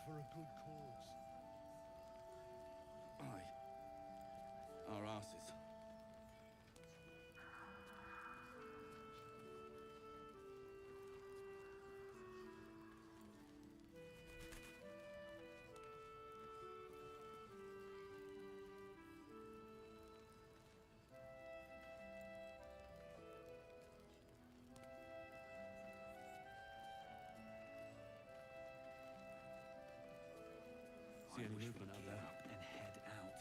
for a good cause. Aye. Our asses. See any movement out there? And head out.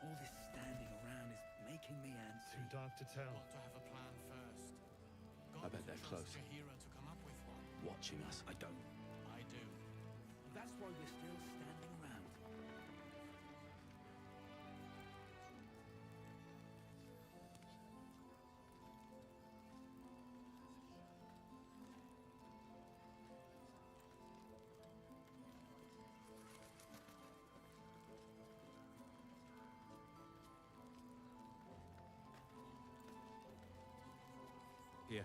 All this standing around is making me antsy. Too dark to tell. Got to have a plan first. I bet they're close. Jaheira to come up with one. Watching us. I don't. I do. That's why we're still standing around. Here.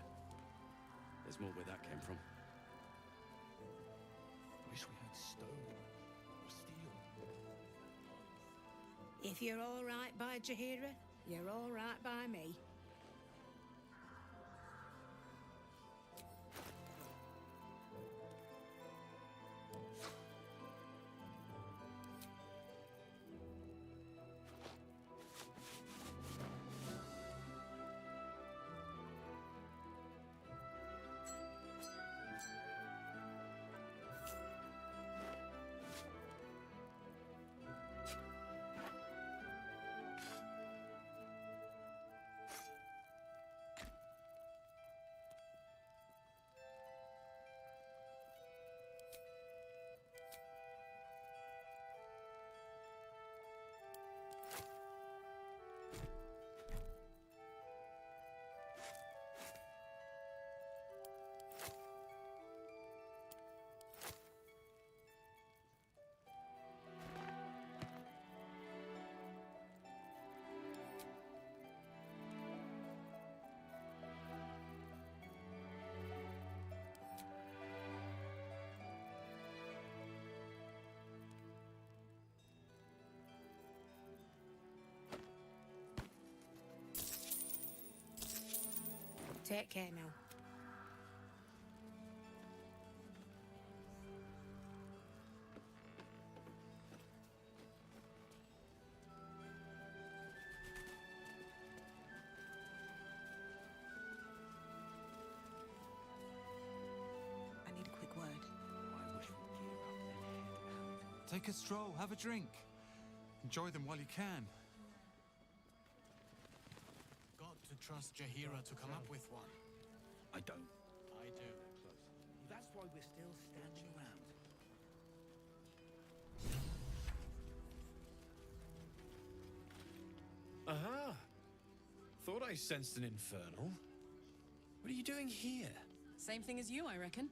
There's more where that came from. Wish we had stone or steel. If you're all right by Jaheira, you're all right by me. Take care now. I need a quick word. I wish we'd gear up and head out. Take a stroll, have a drink. Enjoy them while you can. Got to trust Jaheira to come up with one. I don't. I do. That's why we're still standing around. Aha! Thought I sensed an infernal. What are you doing here? Same thing as you, I reckon.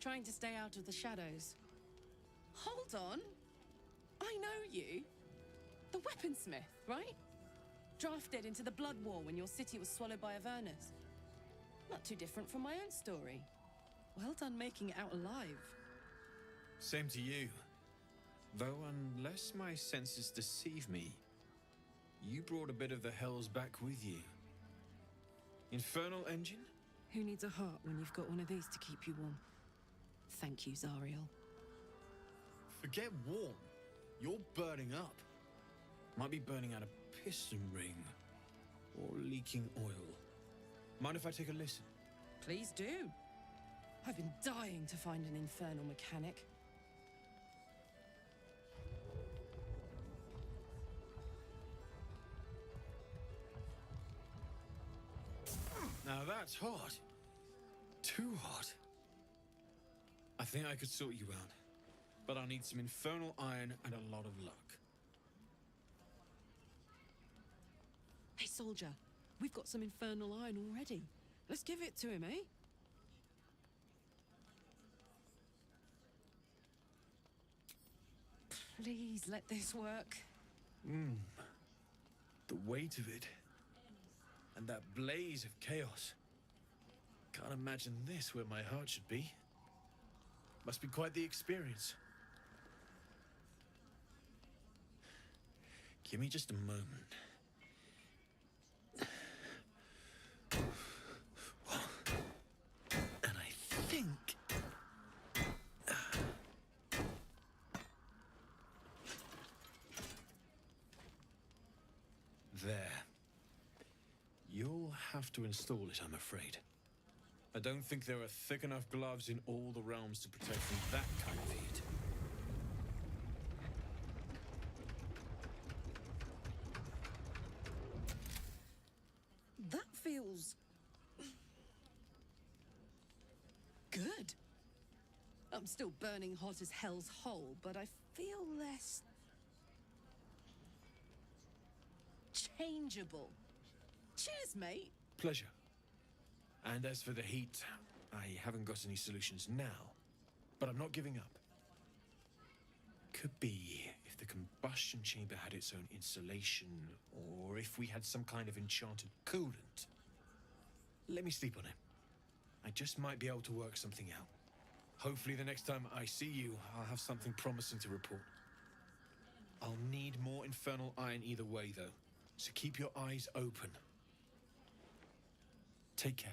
Trying to stay out of the shadows. Hold on. I know you. The weaponsmith, right? Drafted into the Blood War when your city was swallowed by Avernus. Not too different from my own story. Well done making it out alive. Same to you. Though unless my senses deceive me, you brought a bit of the hells back with you. Infernal engine? Who needs a heart when you've got one of these to keep you warm? Thank you, Zariel. Forget warm. You're burning up. Might be burning out a piston ring. Or leaking oil. Mind if I take a listen? Please do. I've been dying to find an infernal mechanic. Now that's hot. Too hot. I think I could sort you out. But I'll need some infernal iron and a lot of luck. Hey, soldier. We've got some infernal iron already. Let's give it to him, eh? Please let this work. The weight of it. And that blaze of chaos. Can't imagine this where my heart should be. Must be quite the experience. Give me just a moment. And I think... There. You'll have to install it, I'm afraid. I don't think there are thick enough gloves in all the realms to protect from that kind of heat. That feels... good. I'm still burning hot as hell's hole, but I feel less... changeable. Cheers, mate. Pleasure. And as for the heat, I haven't got any solutions now, but I'm not giving up. Could be if the combustion chamber had its own insulation, or if we had some kind of enchanted coolant. Let me sleep on it. I just might be able to work something out. Hopefully the next time I see you, I'll have something promising to report. I'll need more infernal iron either way, though, so keep your eyes open. Take care.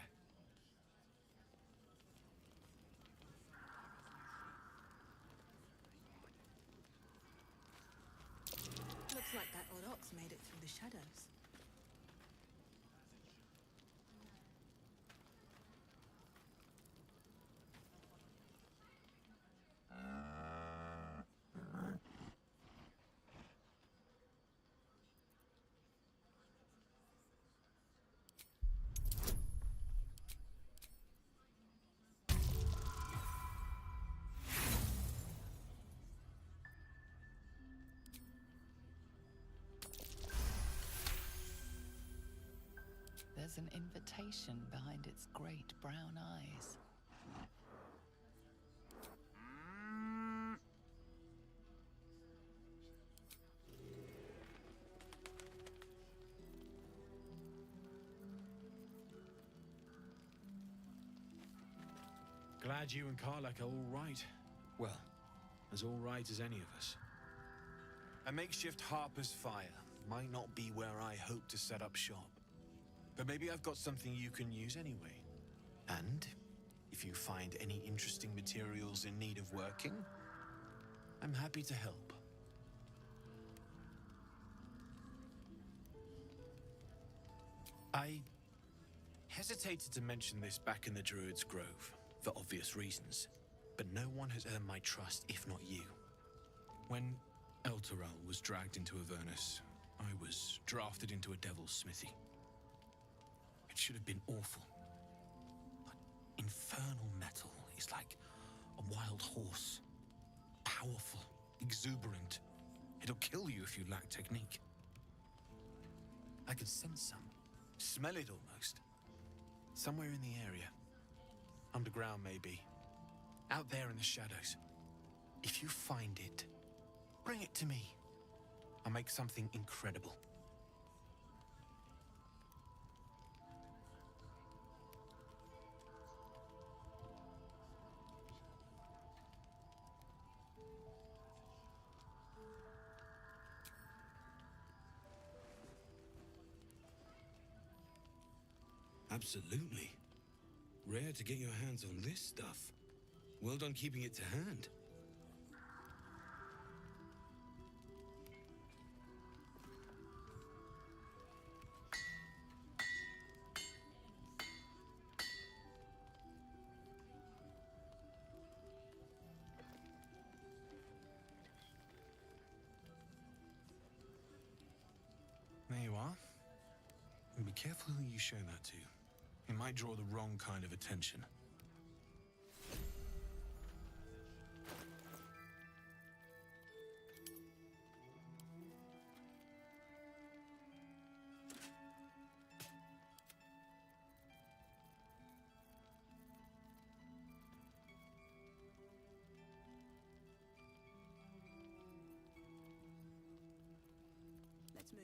Looks like that odd ox made it through the shadows. There's an invitation behind its great brown eyes. Glad you and Karlak are all right. Well, as all right as any of us. A makeshift Harper's Fire might not be where I hope to set up shop. But maybe I've got something you can use anyway. And if you find any interesting materials in need of working, I'm happy to help. I hesitated to mention this back in the Druid's Grove, for obvious reasons. But no one has earned my trust if not you. When Elturel was dragged into Avernus, I was drafted into a devil's smithy. It should have been awful. But infernal metal is like a wild horse. Powerful, exuberant. It'll kill you if you lack technique. I could sense some. Smell it almost. Somewhere in the area. Underground, maybe. Out there in the shadows. If you find it, bring it to me. I'll make something incredible. Absolutely. Rare to get your hands on this stuff. Well done keeping it to hand. There you are. And be careful who you show that to. It might draw the wrong kind of attention. Let's move.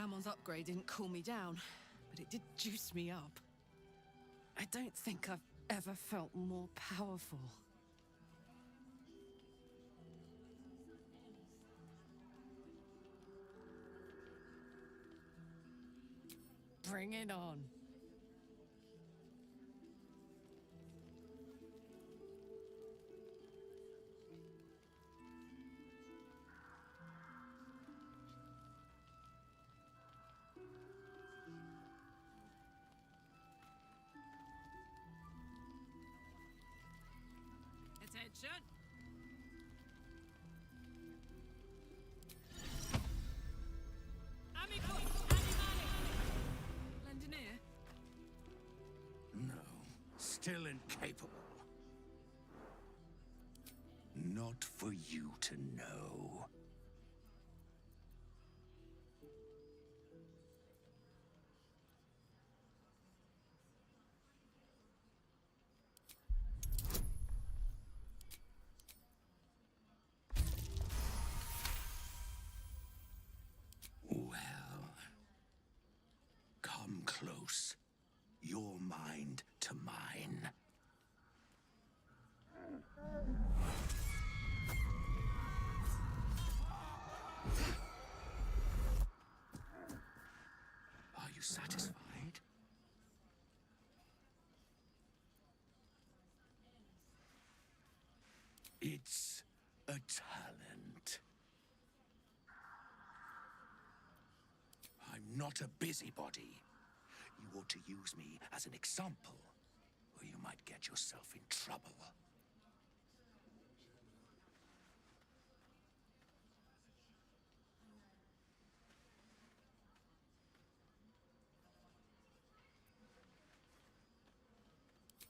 Ramon's upgrade didn't cool me down, but it did juice me up. I don't think I've ever felt more powerful. Bring it on. Attention! Amicus! Animali! Lend an ear? No, still incapable. Not for you to know. Well, come close. Your mind to mine. Are you satisfied? It's a talent. I'm not a busybody. You ought to use me as an example, or you might get yourself in trouble.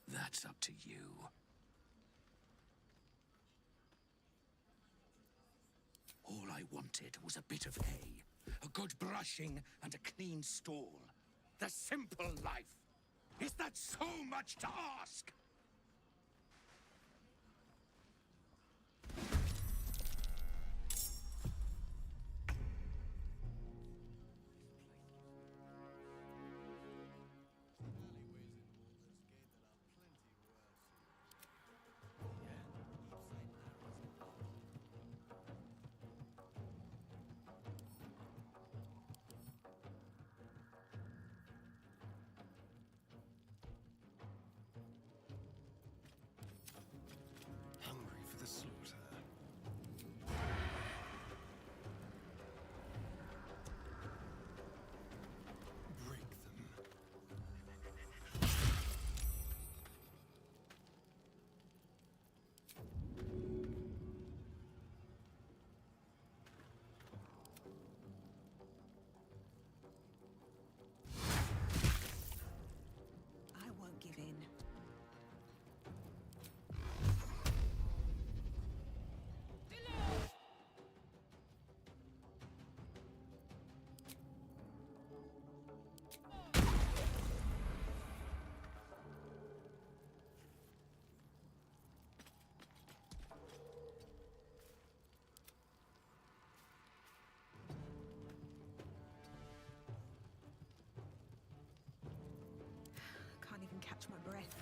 That's up to you. All I wanted was a bit of hay, a good brushing, and a clean stall. The simple life. Is that so much to ask? Hungry for the slaughter. Break them. I won't give in. Can't even catch my breath.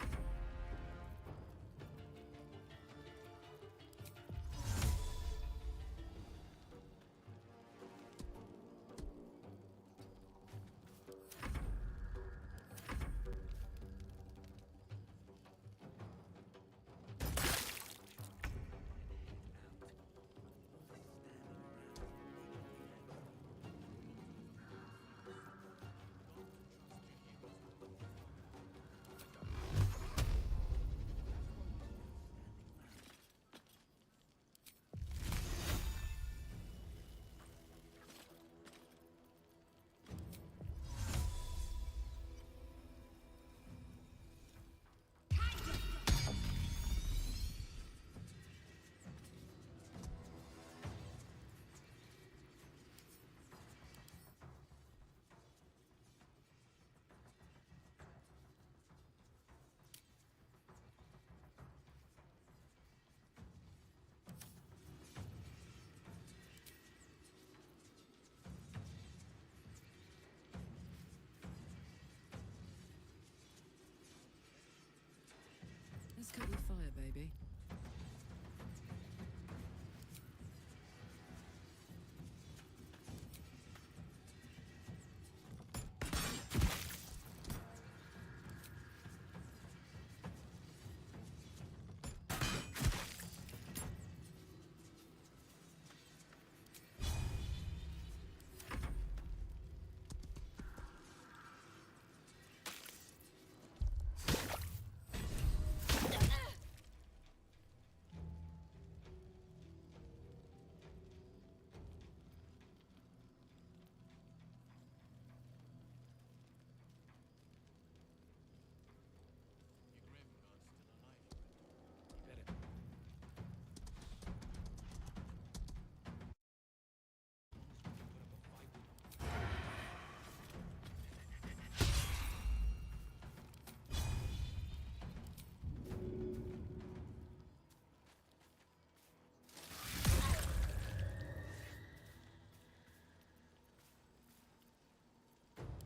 fire, baby.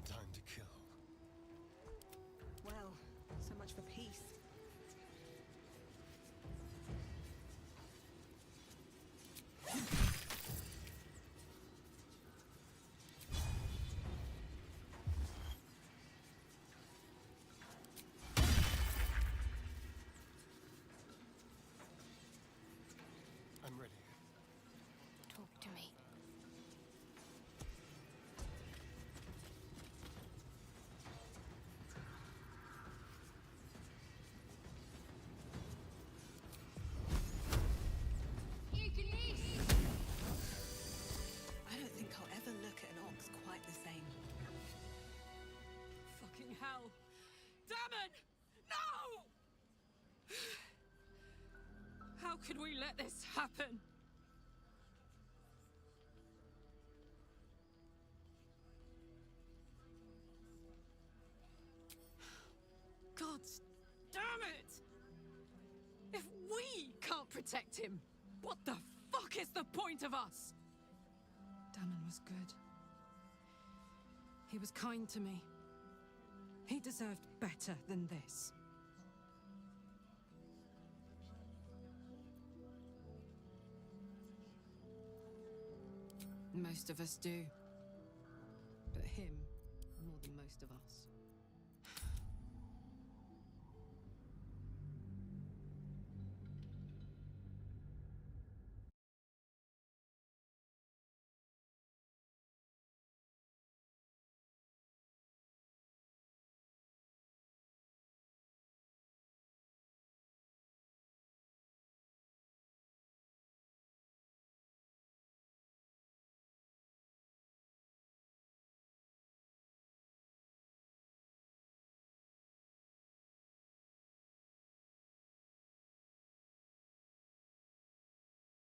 Time to kill. Well, so much for peace. I'm ready. Talk to me. I don't think I'll ever look at an ox quite the same. Fucking hell! Damon! No! How could we let this happen? God damn it! If we can't protect him, what the fuck is the point of us? Damon was good. He was kind to me. He deserved better than this. Most of us do. But him, more than most of us.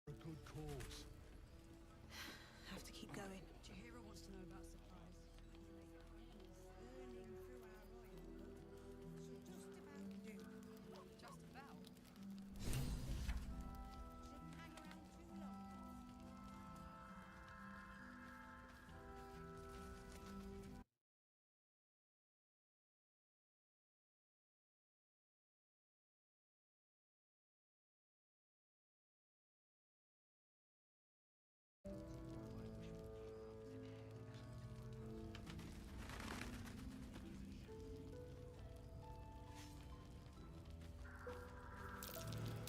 A good cause. Have to keep going. Jahira wants to know about supplies. Just about.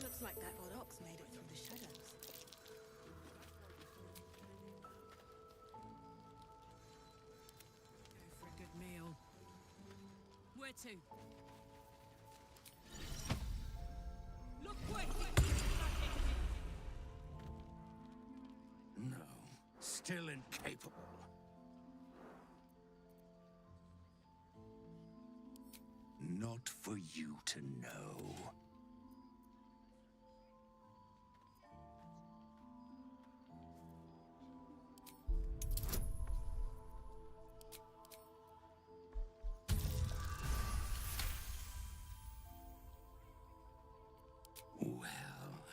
Looks like that odd ox made it through the shadows. Go for a good meal. Where to? Look quick! No, still incapable. Not for you to know. Well,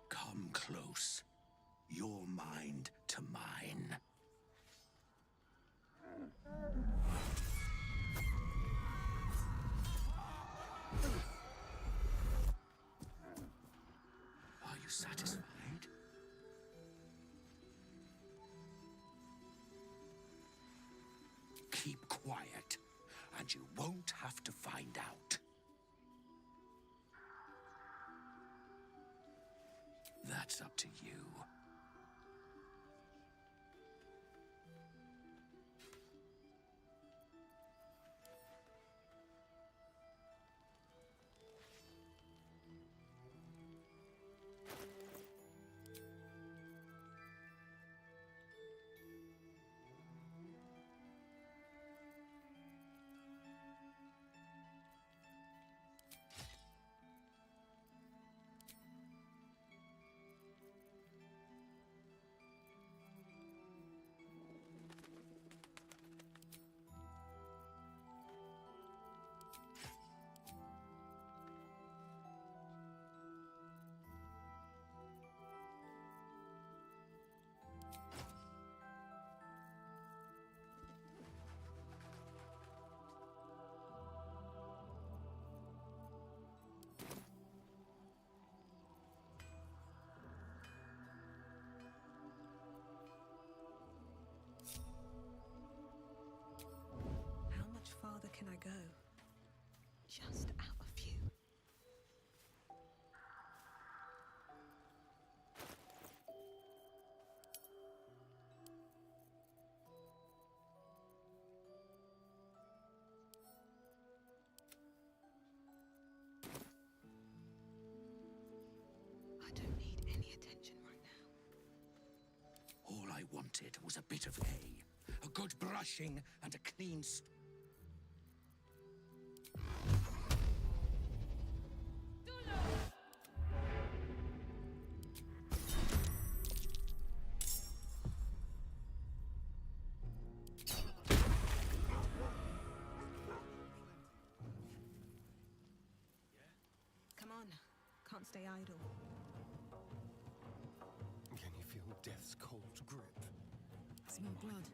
come close. Your mind to mine. satisfied? Keep quiet, and you won't have to find out. That's up to you. How much farther can I go? Just out of view. I don't need any attention right now. All I wanted was a bit of hay, a good brushing, and a clean Come on. Can't stay idle. Can you feel death's cold grip? Smell blood.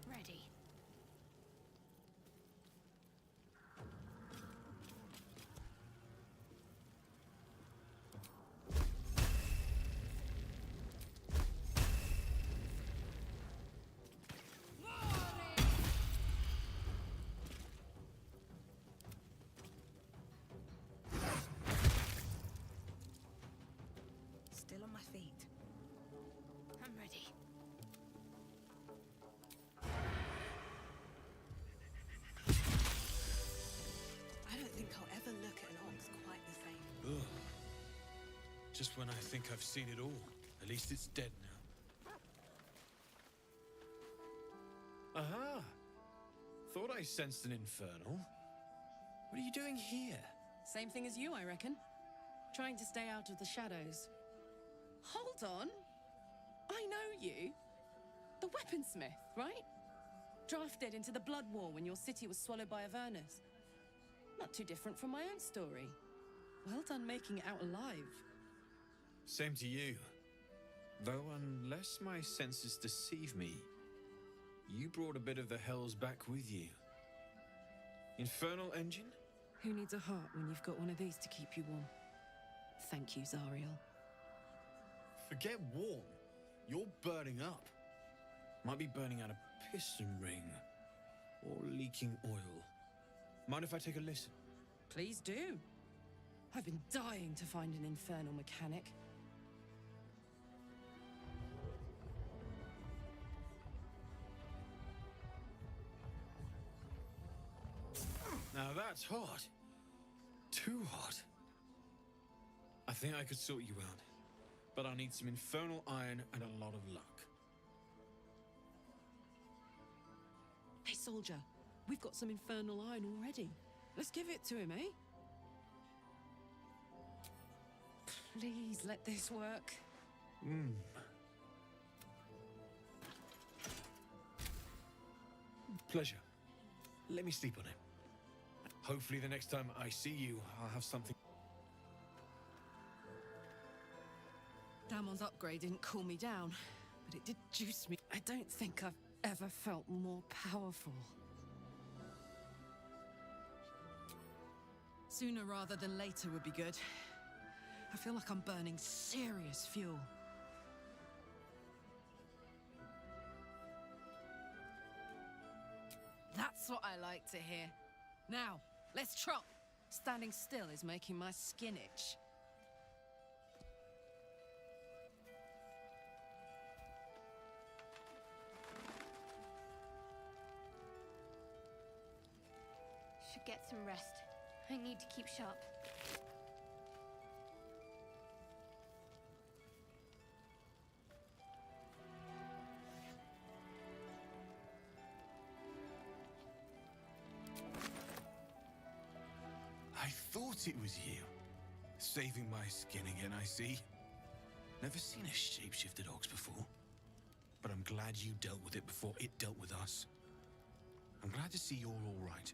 Ready. Still on my feet. I'm ready. I don't think I'll ever look at an ox quite the same. Ugh. Just when I think I've seen it all. At least it's dead now. Aha! Thought I sensed an infernal. What are you doing here? Same thing as you, I reckon. Trying to stay out of the shadows. Hold on. I know you. The weaponsmith, right? Drafted into the Blood War when your city was swallowed by Avernus. Not too different from my own story. Well done making it out alive. Same to you. Though unless my senses deceive me, you brought a bit of the hells back with you. Infernal engine? Who needs a heart when you've got one of these to keep you warm? Thank you, Zariel. Forget warm. You're burning up. Might be burning out a piston ring. Or leaking oil. Mind if I take a listen? Please do. I've been dying to find an infernal mechanic. Now that's hot. Too hot. I think I could sort you out. But I'll need some infernal iron and a lot of luck. Hey, soldier. We've got some infernal iron already. Let's give it to him, eh? Please let this work. Pleasure. Let me sleep on it. Hopefully the next time I see you, I'll have something. Damon's upgrade didn't cool me down, but it did juice me. I don't think I've ever felt more powerful. Sooner rather than later would be good. I feel like I'm burning serious fuel. That's what I like to hear. Now, let's trot. Standing still is making my skin itch. Should get some rest. I need to keep sharp. I thought it was you. Saving my skin again, I see. Never seen a shapeshifted ox before. But I'm glad you dealt with it before it dealt with us. I'm glad to see you're all right.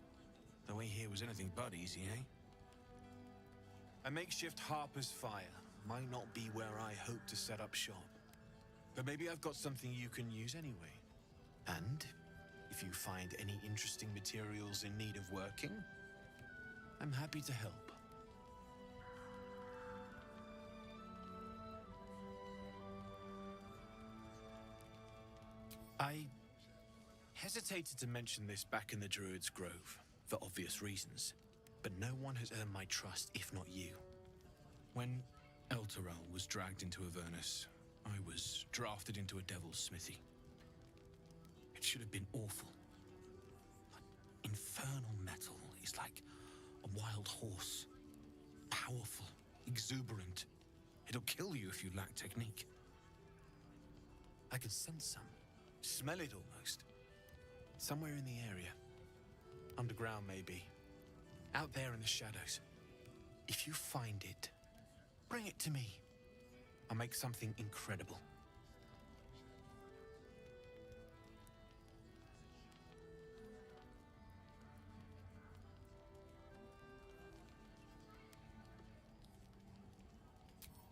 The way here was anything but easy, eh? A makeshift Harper's Fire might not be where I hope to set up shop. But maybe I've got something you can use anyway. And if you find any interesting materials in need of working, I'm happy to help. I hesitated to mention this back in the Druid's Grove, for obvious reasons, but no one has earned my trust if not you. When Elturel was dragged into Avernus, I was drafted into a devil's smithy. It should have been awful. But infernal metal is like a wild horse. Powerful, exuberant. It'll kill you if you lack technique. I can sense some. Smell it almost. Somewhere in the area. Underground, maybe. Out there in the shadows. If you find it, bring it to me. I'll make something incredible.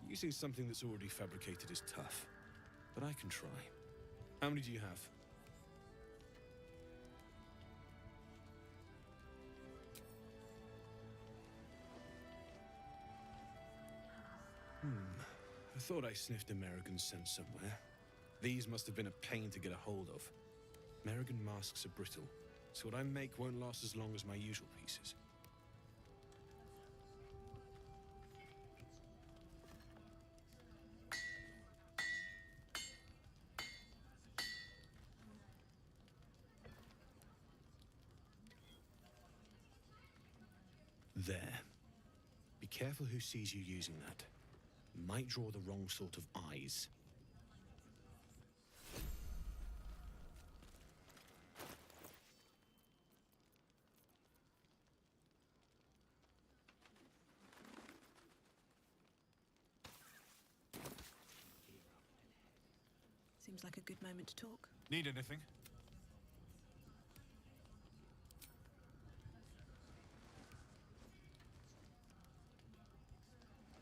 Using something that's already fabricated is tough, but I can try. How many do you have? I thought I sniffed American scent somewhere. These must have been a pain to get a hold of. American masks are brittle, so what I make won't last as long as my usual pieces. There. Be careful who sees you using that. Might draw the wrong sort of eyes. Seems like a good moment to talk. Need anything?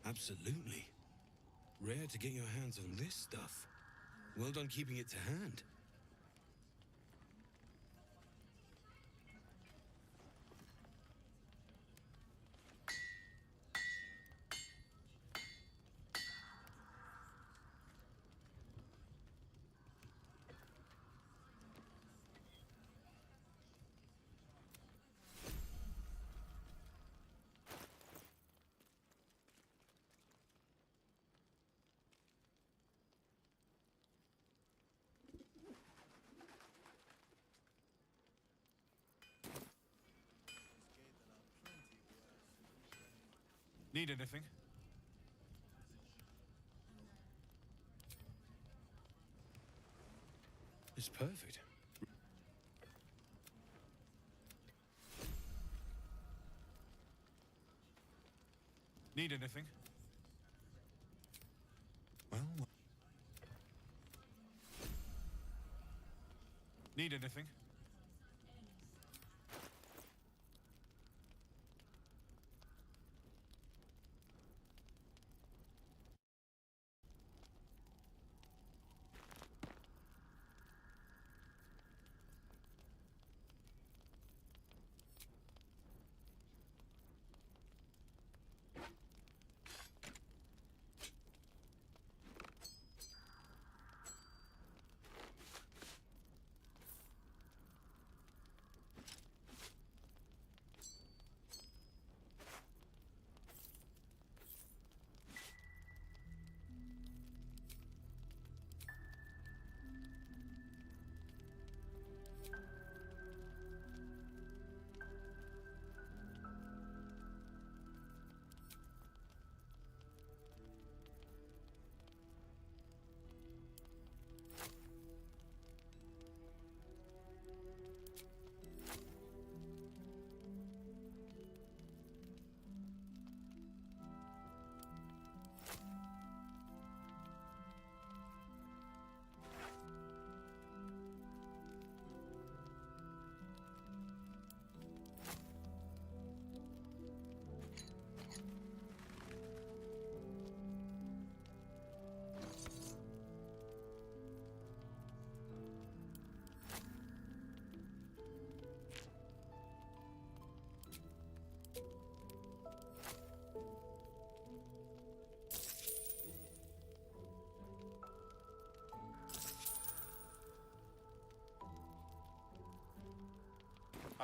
Absolutely. Rare to get your hands on this stuff. Well done keeping it to hand. Need anything? It's perfect. Need anything? Well... Need anything?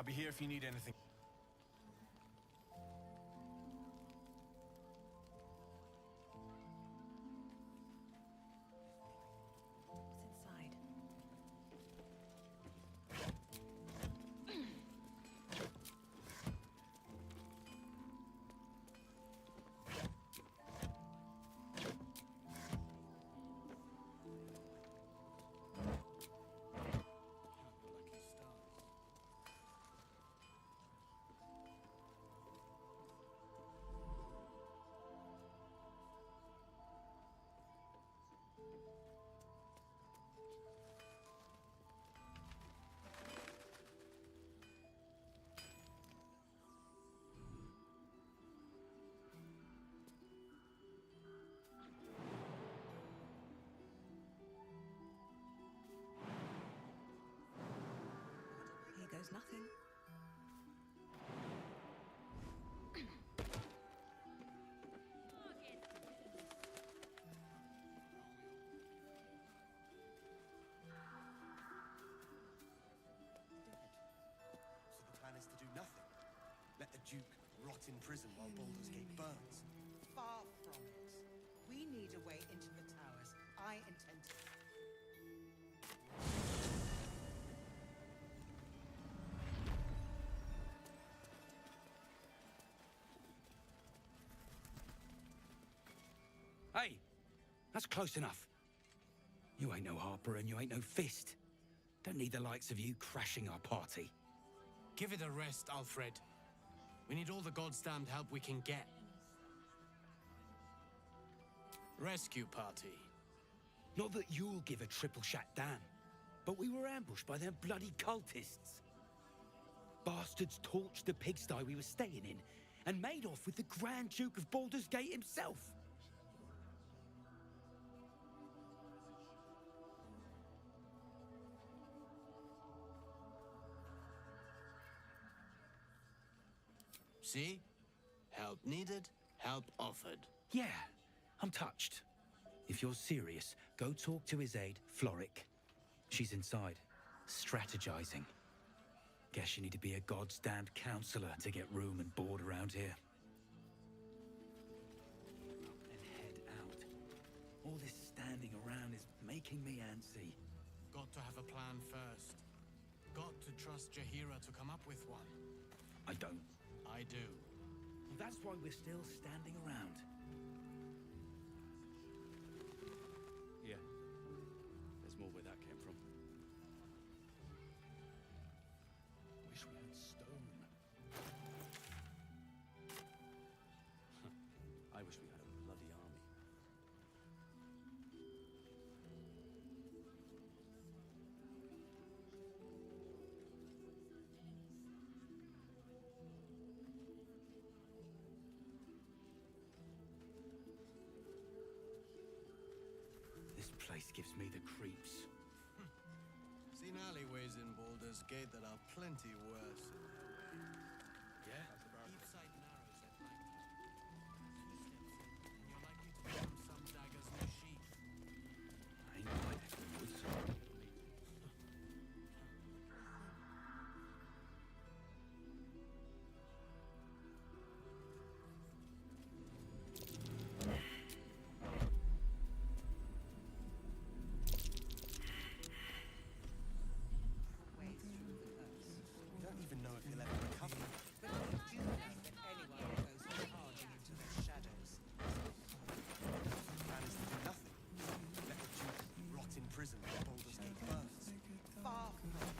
I'll be here if you need anything. What's inside? Here goes nothing. So the plan is to do nothing. Let the Duke rot in prison while Baldur's Gate burns. Far from it. We need a way into the towers. I intend to... Hey, that's close enough. You ain't no Harper and you ain't no Fist. Don't need the likes of you crashing our party. Give it a rest, Alfred. We need all the goddamned help we can get. Rescue party. Not that you'll give a triple shot damn, but we were ambushed by them bloody cultists. Bastards torched the pigsty we were staying in and made off with the Grand Duke of Baldur's Gate himself. See? Help needed, help offered. Yeah, I'm touched. If you're serious, go talk to his aide, Floric. She's inside, strategizing. Guess you need to be a goddamned counselor to get room and board around here. And head out. All this standing around is making me antsy. Got to have a plan first. Got to trust Jaheira to come up with one. I don't. I do. Well, that's why we're still standing around. Yeah. There's more where that came from. Wish we had stone. I wish we had a bloody army. This place gives me the creeps. Seen alleyways in Baldur's Gate that are plenty worse. Yeah? Keep sight narrows at night. 2 steps in, and you're likely to become some dagger's new sheath. I ain't like the woods. Way through the curse. You don't even know if you'll ever recover. But we do know that anyone who goes charging into the shadows. The plan is to do nothing. Let the Duke rot in prison while Baldur's Gate burns. Far from it.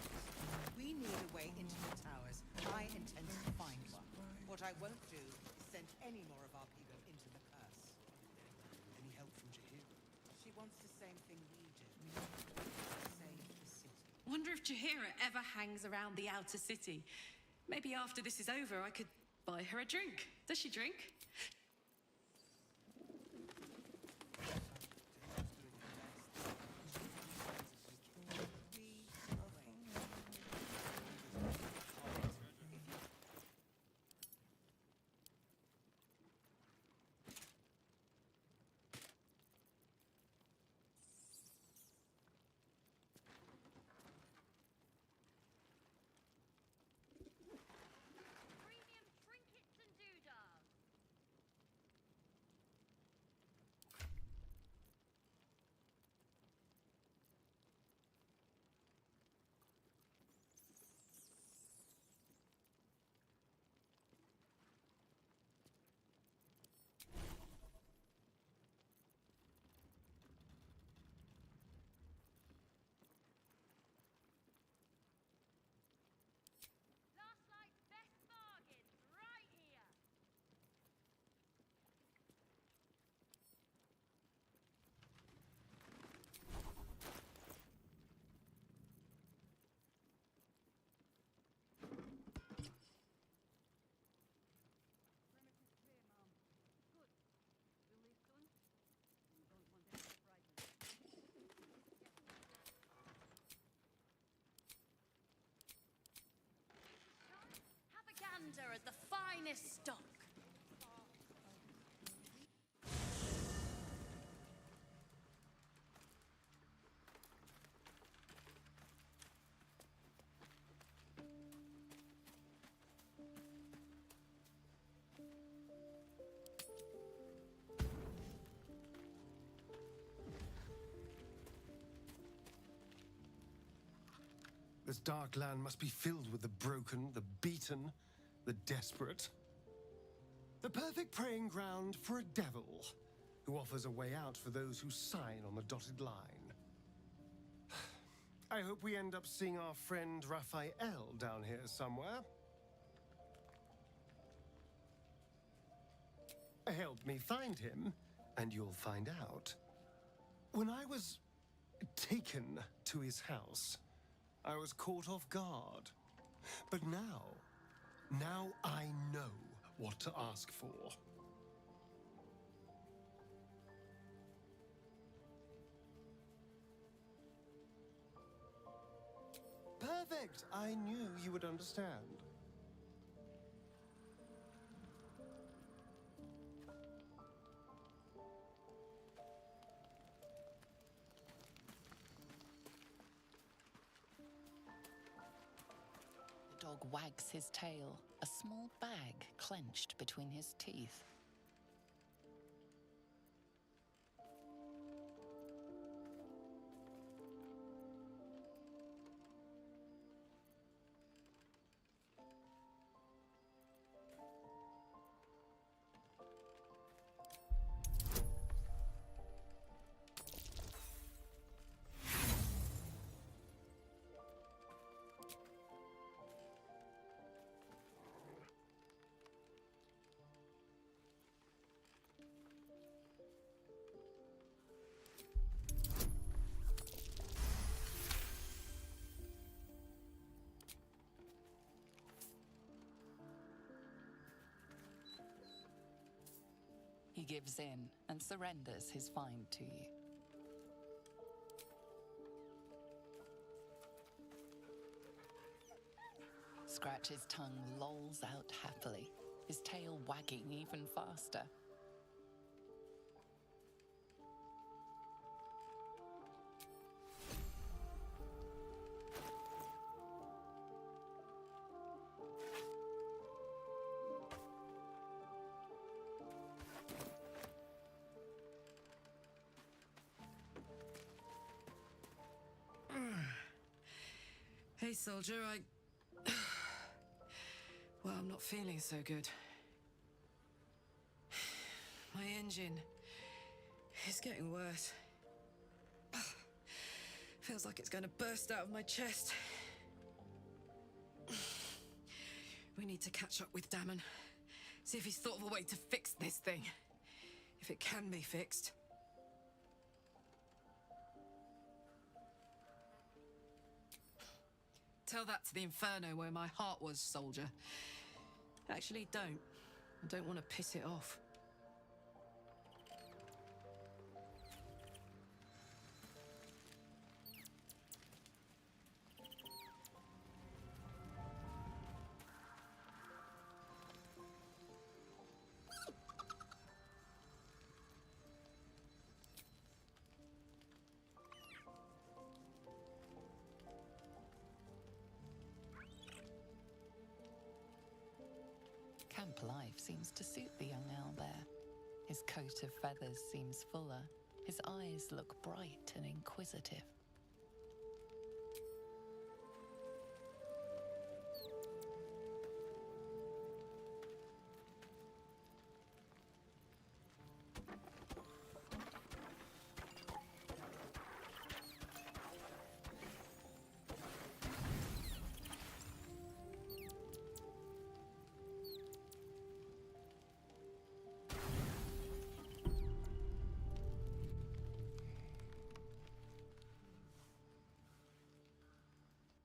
We need a way into the towers. I intend to find one. What I won't do is send any more of our people into the curse. Any help from Jaheira? She wants the same thing we do. Save the city. Wonder if Jaheira ever hangs around the outer city. Maybe after this is over, I could buy her a drink. Does she drink? Commander of the finest stock. This dark land must be filled with the broken, the beaten, the desperate. The perfect preying ground for a devil who offers a way out for those who sign on the dotted line. I hope we end up seeing our friend Raphael down here somewhere. Help me find him, and you'll find out. When I was taken to his house, I was caught off guard. But now I know what to ask for. Perfect! I knew you would understand. The dog wags his tail, a small bag clenched between his teeth. He gives in and surrenders his find to you. Scratch's tongue lolls out happily, his tail wagging even faster. Hey, soldier, well, I'm not feeling so good. My engine is getting worse. Feels like it's going to burst out of my chest. We need to catch up with Damon. See if he's thought of a way to fix this thing. If it can be fixed. Tell that to the Inferno where my heart was, soldier. Actually, don't. I don't want to piss it off. Camp life seems to suit the young owlbear. His coat of feathers seems fuller. His eyes look bright and inquisitive.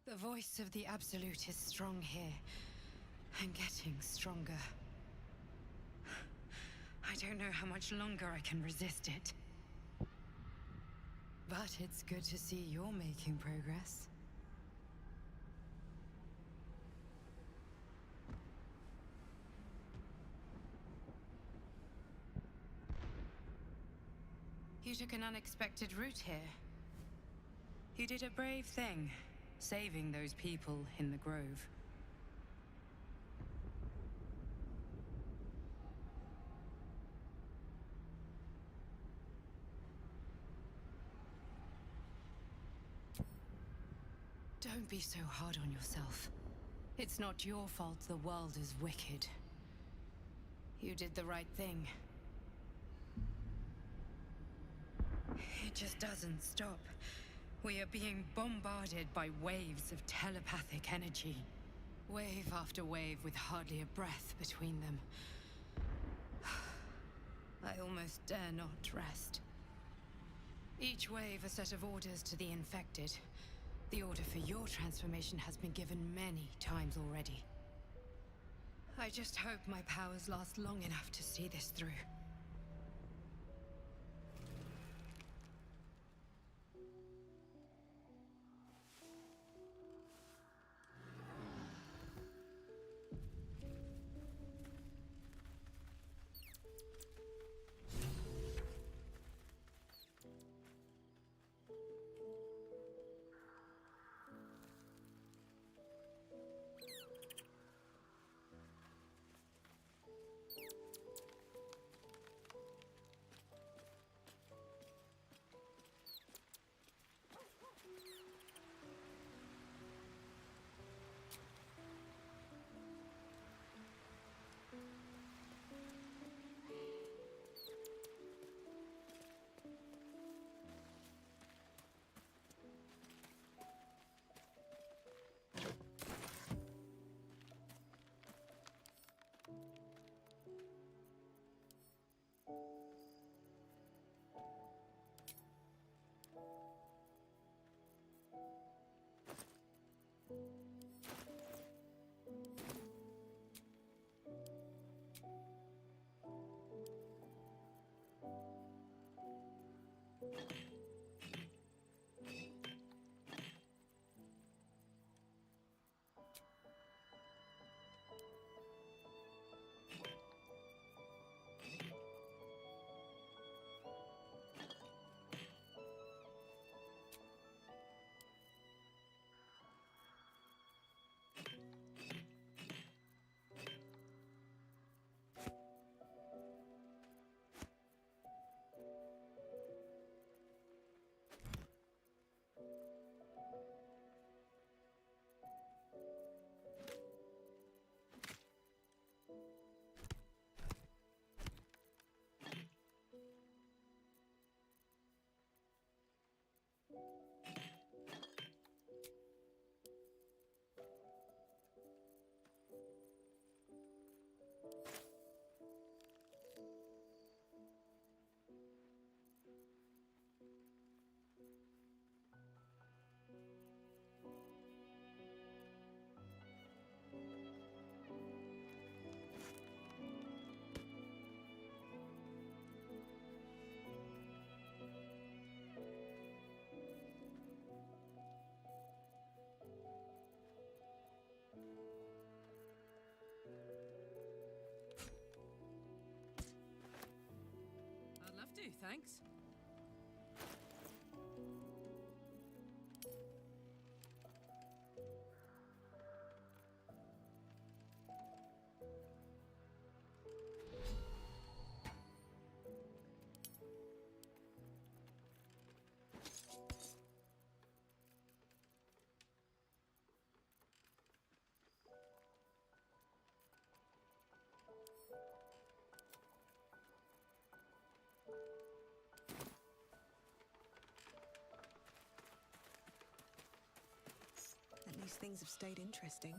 The voice of the Absolute is strong here, and getting stronger. I don't know how much longer I can resist it. But it's good to see you're making progress. You took an unexpected route here. You did a brave thing, saving those people in the grove. Don't be so hard on yourself. It's not your fault the world is wicked. You did the right thing. It just doesn't stop. We are being bombarded by waves of telepathic energy. Wave after wave with hardly a breath between them. I almost dare not rest. Each wave a set of orders to the infected. The order for your transformation has been given many times already. I just hope my powers last long enough to see this through. I'd love to, thanks. At least things have stayed interesting.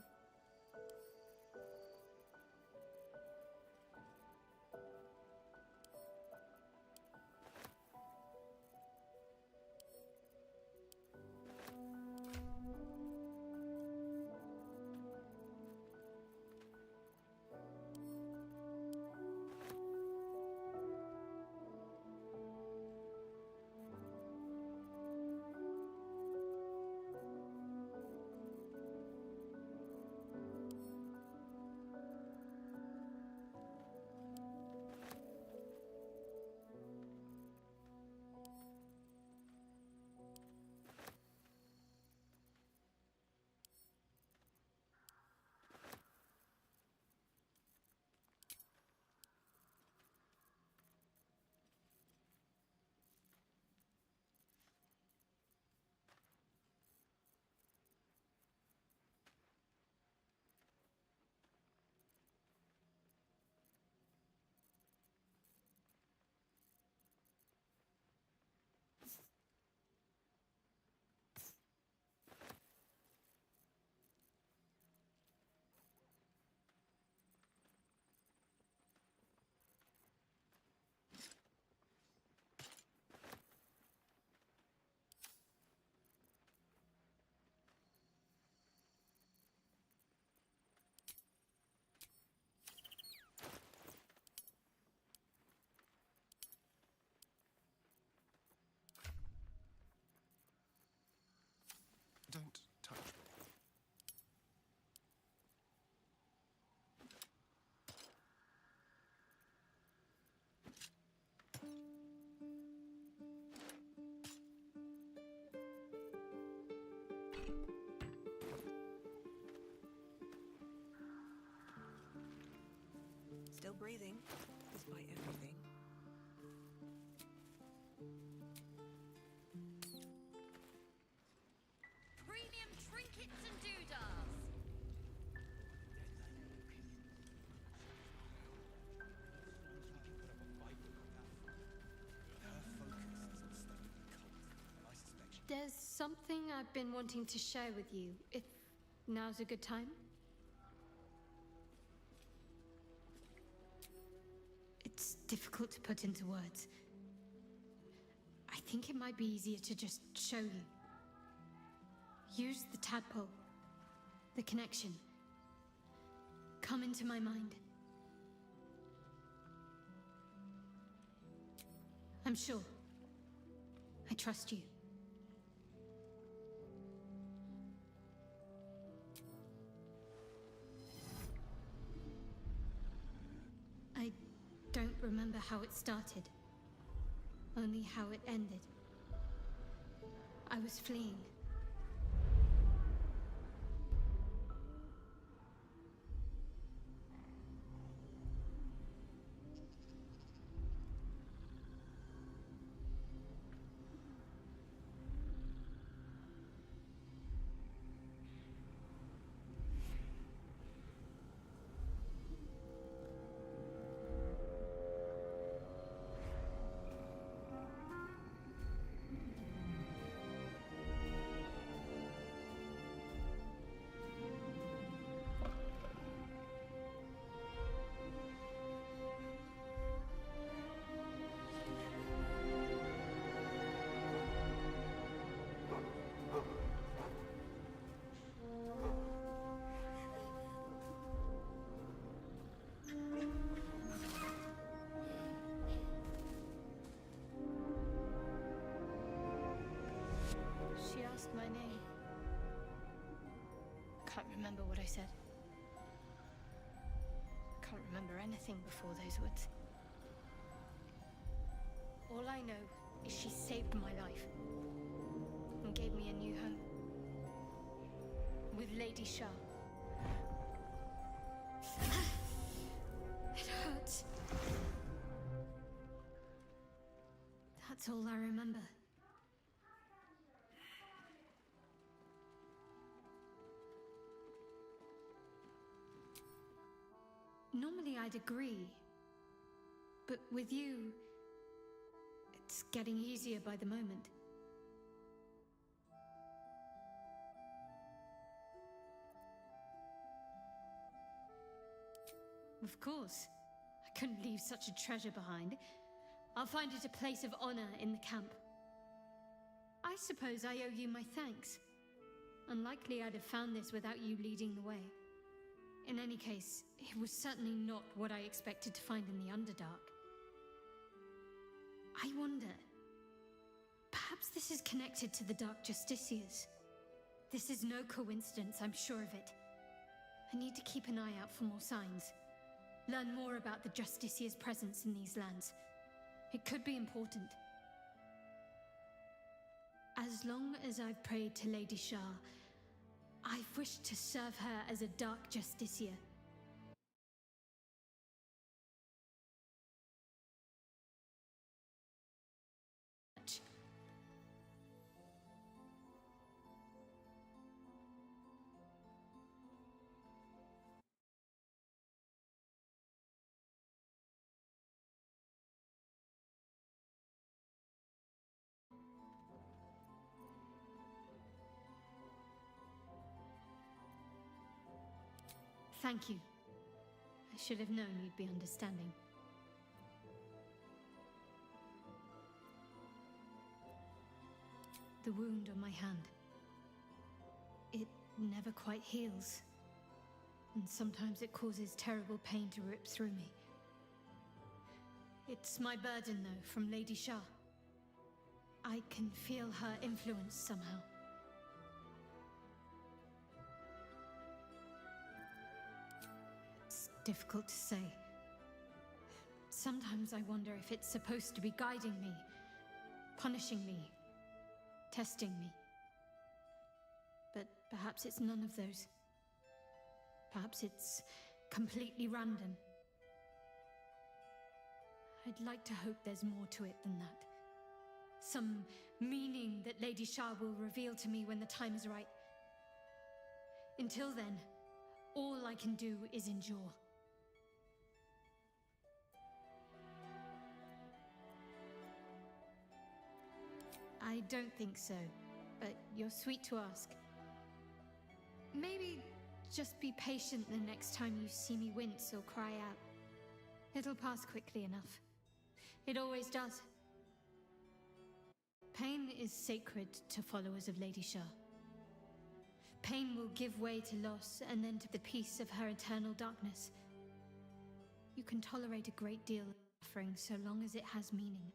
still breathing, despite everything. Premium trinkets and doodahs. There's something I've been wanting to share with you, if now's a good time. It's difficult to put into words. I think it might be easier to just show you. Use the tadpole, the connection. Come into my mind. I'm sure. I trust you. I don't remember how it started, only how it ended. I was fleeing. She asked my name. Can't remember what I said. Can't remember anything before those words. All I know is she saved my life and gave me a new home. With Lady Shah. It hurts. That's all I remember. Normally I'd agree, but with you, it's getting easier by the moment. Of course. I couldn't leave such a treasure behind. I'll find it a place of honor in the camp. I suppose I owe you my thanks. Unlikely I'd have found this without you leading the way. In any case, it was certainly not what I expected to find in the Underdark. I wonder... perhaps this is connected to the Dark Justiciars. This is no coincidence, I'm sure of it. I need to keep an eye out for more signs. Learn more about the Justiciars' presence in these lands. It could be important. As long as I've prayed to Lady Shah, I've wished to serve her as a Dark Justiciar. Thank you. I should have known you'd be understanding. The wound on my hand. It never quite heals. And sometimes it causes terrible pain to rip through me. It's my burden, though, from Lady Shah. I can feel her influence somehow. Difficult to say. Sometimes I wonder if it's supposed to be guiding me, punishing me, testing me. But perhaps it's none of those. Perhaps it's completely random. I'd like to hope there's more to it than that. Some meaning that Lady Shah will reveal to me when the time is right. Until then, all I can do is endure. I don't think so, but you're sweet to ask. Maybe just be patient the next time you see me wince or cry out. It'll pass quickly enough. It always does. Pain is sacred to followers of Lady Shah. Pain will give way to loss and then to the peace of her eternal darkness. You can tolerate a great deal of suffering so long as it has meaning.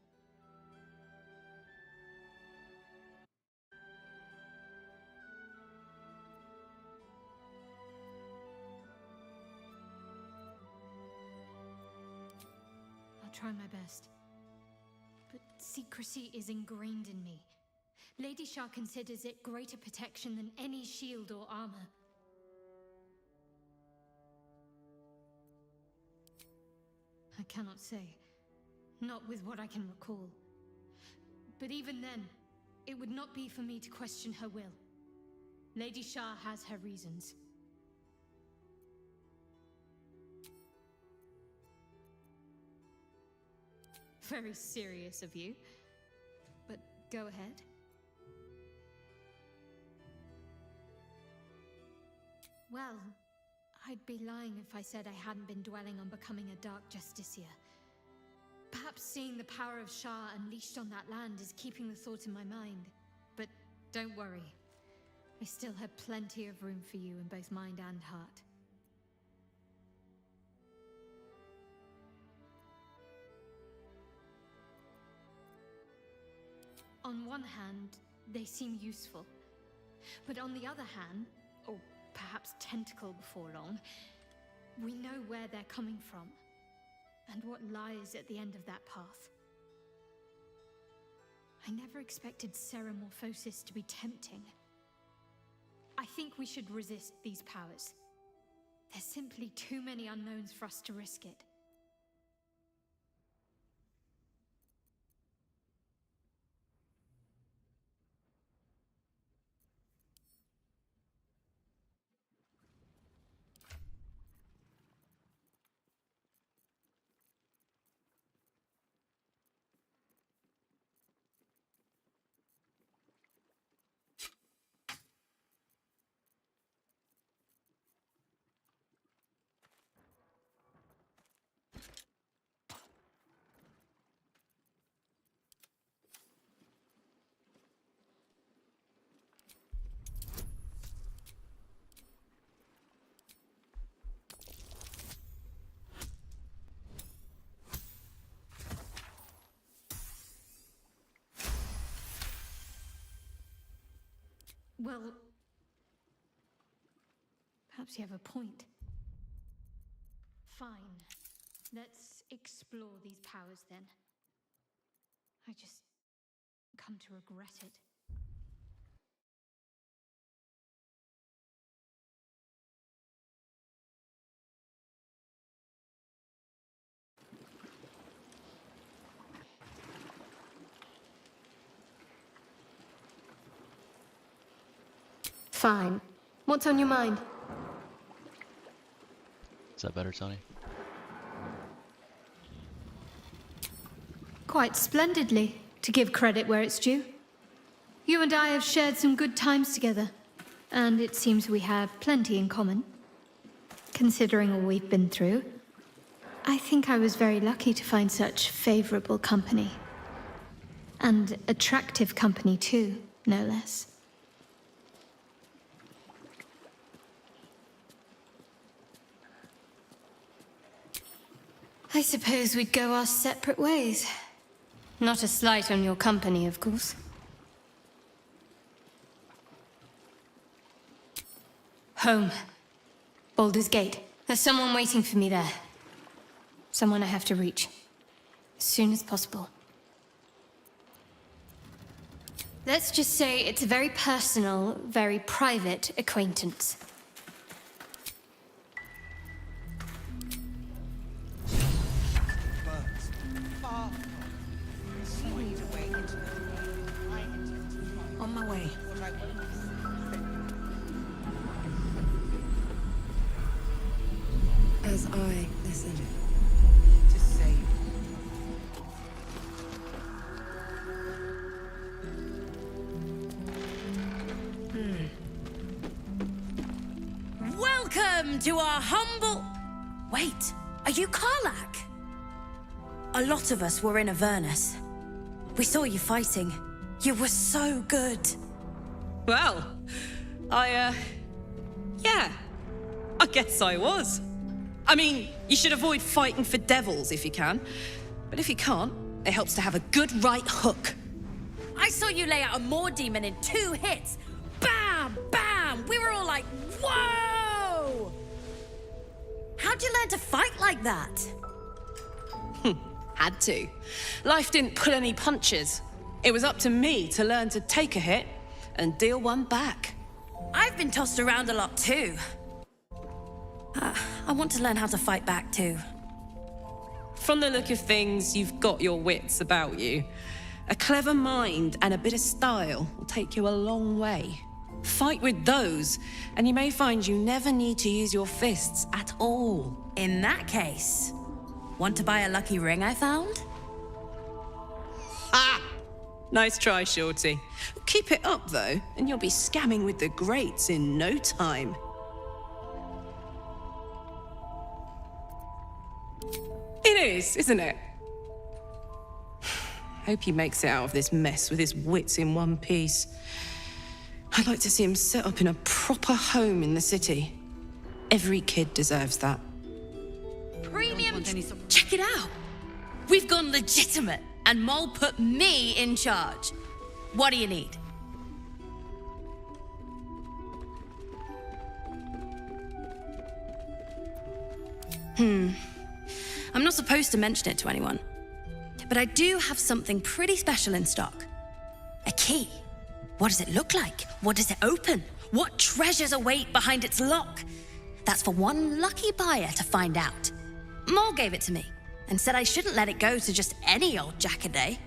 I'll try my best. But secrecy is ingrained in me. Lady Shah considers it greater protection than any shield or armor. I cannot say. Not with what I can recall. But even then, it would not be for me to question her will. Lady Shah has her reasons. Very serious of you. But go ahead. Well, I'd be lying if I said I hadn't been dwelling on becoming a Dark Justiciar. Perhaps seeing the power of Shah unleashed on that land is keeping the thought in my mind. But don't worry. I still have plenty of room for you in both mind and heart. On one hand, they seem useful. But on the other hand, or perhaps tentacle before long, we know where they're coming from, and what lies at the end of that path. I never expected Ceramorphosis to be tempting. I think we should resist these powers. There's simply too many unknowns for us to risk it. Well, perhaps you have a point. Fine. Let's explore these powers then. I just come to regret it. Fine. What's on your mind? Is that better, Tony? Quite splendidly, to give credit where it's due. You and I have shared some good times together, and it seems we have plenty in common. Considering all we've been through, I think I was very lucky to find such favorable company. And attractive company too, no less. I suppose we'd go our separate ways. Not a slight on your company, of course. Home. Baldur's Gate. There's someone waiting for me there. Someone I have to reach. As soon as possible. Let's just say it's a very personal, very private acquaintance. our fault. We need a way into the tower. I intend to find On my way. what I won't As I listen. to save. Welcome to our humble... Wait, are you Karlak? A lot of us were in Avernus. We saw you fighting. You were so good. Well, yeah, I guess I was. I mean, you should avoid fighting for devils if you can. But if you can't, it helps to have a good right hook. I saw you lay out a Moor demon in 2 hits. Bam! Bam! We were all like, whoa! How'd you learn to fight like that? Had to. Life didn't pull any punches. It was up to me to learn to take a hit and deal one back. I've been tossed around a lot too. I want to learn how to fight back too. From the look of things, you've got your wits about you. A clever mind and a bit of style will take you a long way. Fight with those, and you may find you never need to use your fists at all. In that case, want to buy a lucky ring I found? Ha! Nice try, Shorty. Keep it up, though, and you'll be scamming with the greats in no time. It is, isn't it? Hope he makes it out of this mess with his wits in one piece. I'd like to see him set up in a proper home in the city. Every kid deserves that. Premium. Check it out. We've gone legitimate, and Mole put me in charge. What do you need? I'm not supposed to mention it to anyone, but I do have something pretty special in stock. A key. What does it look like? What does it open? What treasures await behind its lock? That's for one lucky buyer to find out. Mole gave it to me and said I shouldn't let it go to just any old jackaday.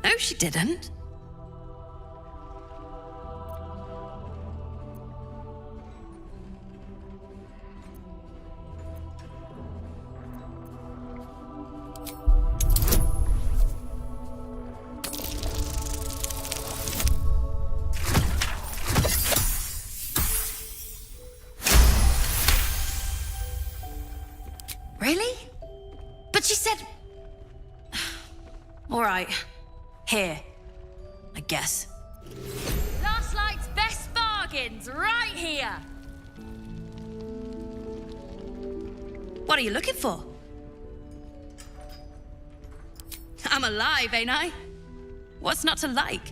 No, she didn't. Really? But she said... All right. Here, I guess. Last Light's best bargains, right here! What are you looking for? I'm alive, ain't I? What's not to like?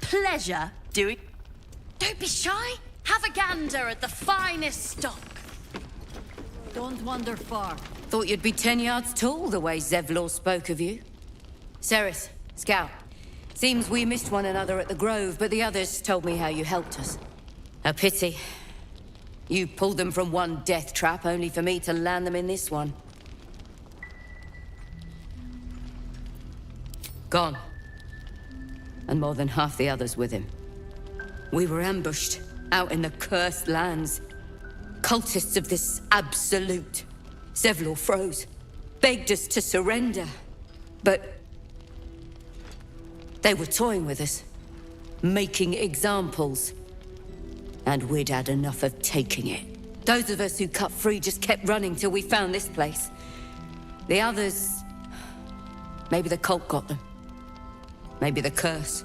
pleasure doing... Don't be shy. Have a gander at the finest stock. Don't wander far. Thought you'd be 10 yards tall the way Zevlor spoke of you. Ceres, Scout. Seems we missed one another at the Grove, but the others told me how you helped us. A pity. You pulled them from one death trap, only for me to land them in this one. Gone. And more than half the others with him. We were ambushed, out in the cursed lands. Cultists of this absolute. Zevlor froze, begged us to surrender. But they were toying with us, making examples. And we'd had enough of taking it. Those of us who cut free just kept running till we found this place. The others... maybe the cult got them. Maybe the curse.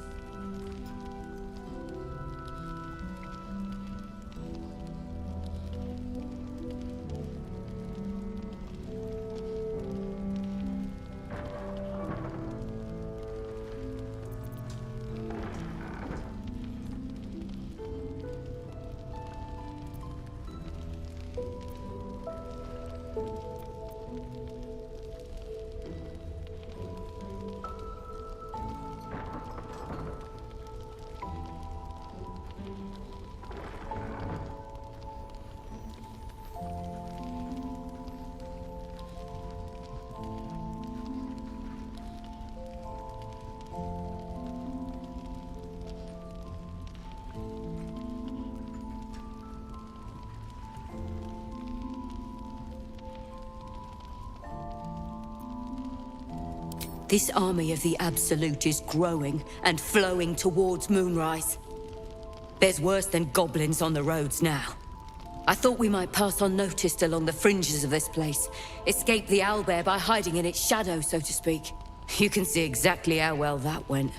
This army of the Absolute is growing and flowing towards Moonrise. There's worse than goblins on the roads now. I thought we might pass unnoticed along the fringes of this place, escape the owlbear by hiding in its shadow, so to speak. You can see exactly how well that went.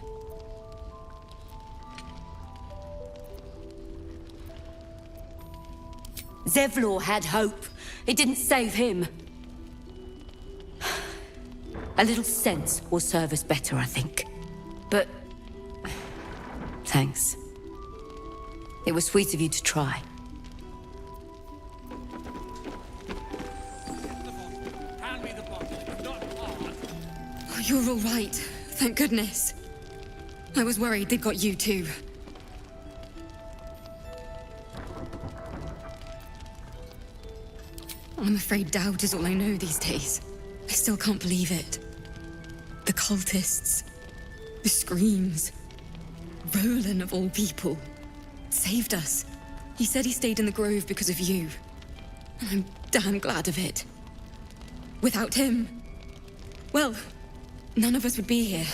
Zevlor had hope. It didn't save him. A little sense will serve us better, I think. But... thanks. It was sweet of you to try. Hand me the bottle. It's not hard. Oh, you're all right. Thank goodness. I was worried they'd got you too. I'm afraid doubt is all I know these days. I still can't believe it. The cultists, the screams. Roland, of all people, saved us. He said he stayed in the Grove because of you. And I'm damn glad of it. Without him, well, none of us would be here.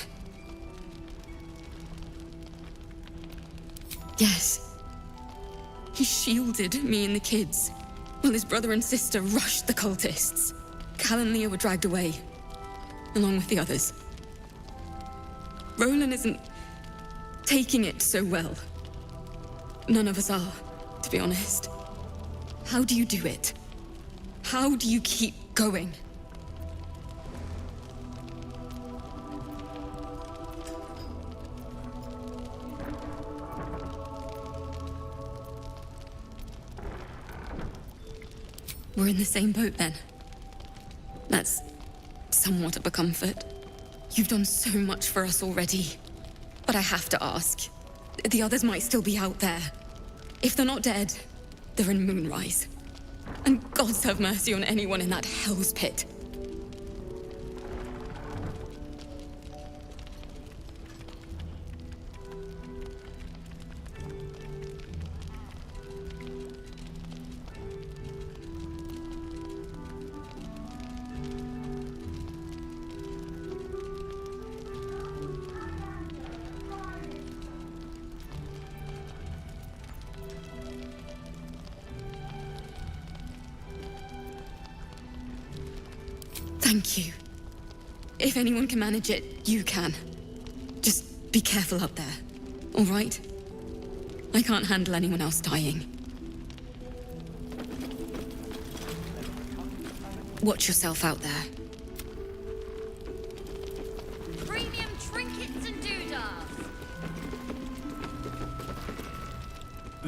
Yes. He shielded me and the kids, while his brother and sister rushed the cultists. Cal and Leah were dragged away, along with the others. Roland isn't taking it so well. None of us are, to be honest. How do you do it? How do you keep going? We're in the same boat then. That's somewhat of a comfort. You've done so much for us already. But I have to ask. The others might still be out there. If they're not dead, they're in Moonrise. And gods have mercy on anyone in that hell's pit. Thank you. If anyone can manage it, you can. Just be careful up there, all right? I can't handle anyone else dying. Watch yourself out there. Premium trinkets and doodads.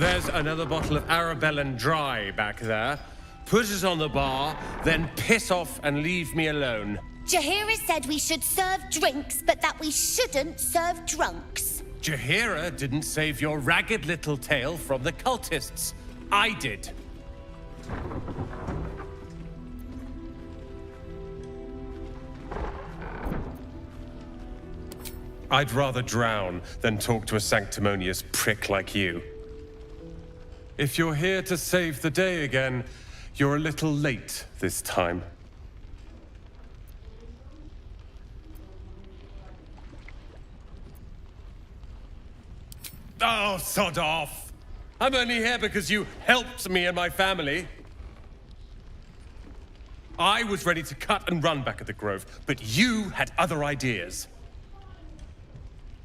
There's another bottle of Arabellan Dry back there. Put it on the bar, then piss off and leave me alone. Jaheira said we should serve drinks, but that we shouldn't serve drunks. Jaheira didn't save your ragged little tail from the cultists. I did. I'd rather drown than talk to a sanctimonious prick like you. If you're here to save the day again, you're a little late this time. Oh, sod off! I'm only here because you helped me and my family. I was ready to cut and run back at the Grove, but you had other ideas.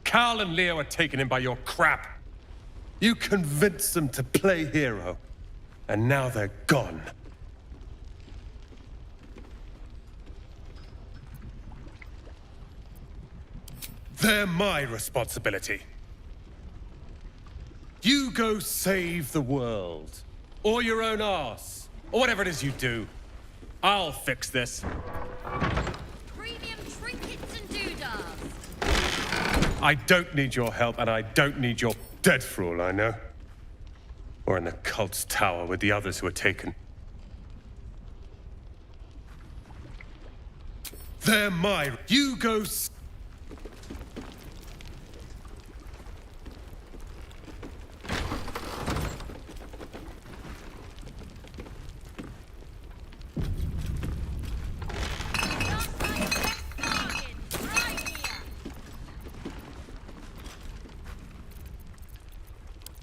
Carl and Leo are taken in by your crap. You convinced them to play hero, and now they're gone. They're my responsibility. You go save the world, or your own arse, or whatever it is you do. I'll fix this. Premium trinkets and doodads. I don't need your help, and I don't need your dead for all I know. Or in the cult's tower with the others who were taken. They're my... You go...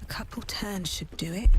A couple turns should do it.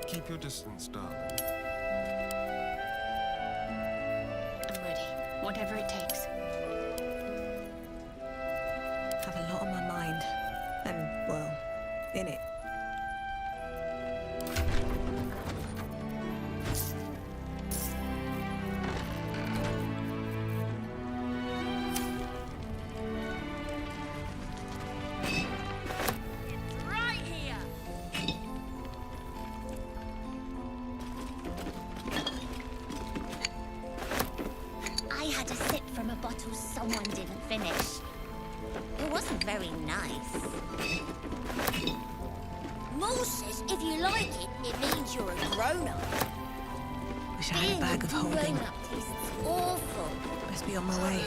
Keep your distance, darling. I'm ready. Whatever it takes. Have a lot on my mind. And, well, in it. Right here. I had a sip from a bottle someone didn't finish. It wasn't very nice. Moore says if you like it, it means you're a grown-up. Wish I had a bag of holding. Grown-up tastes awful. Best be on my way.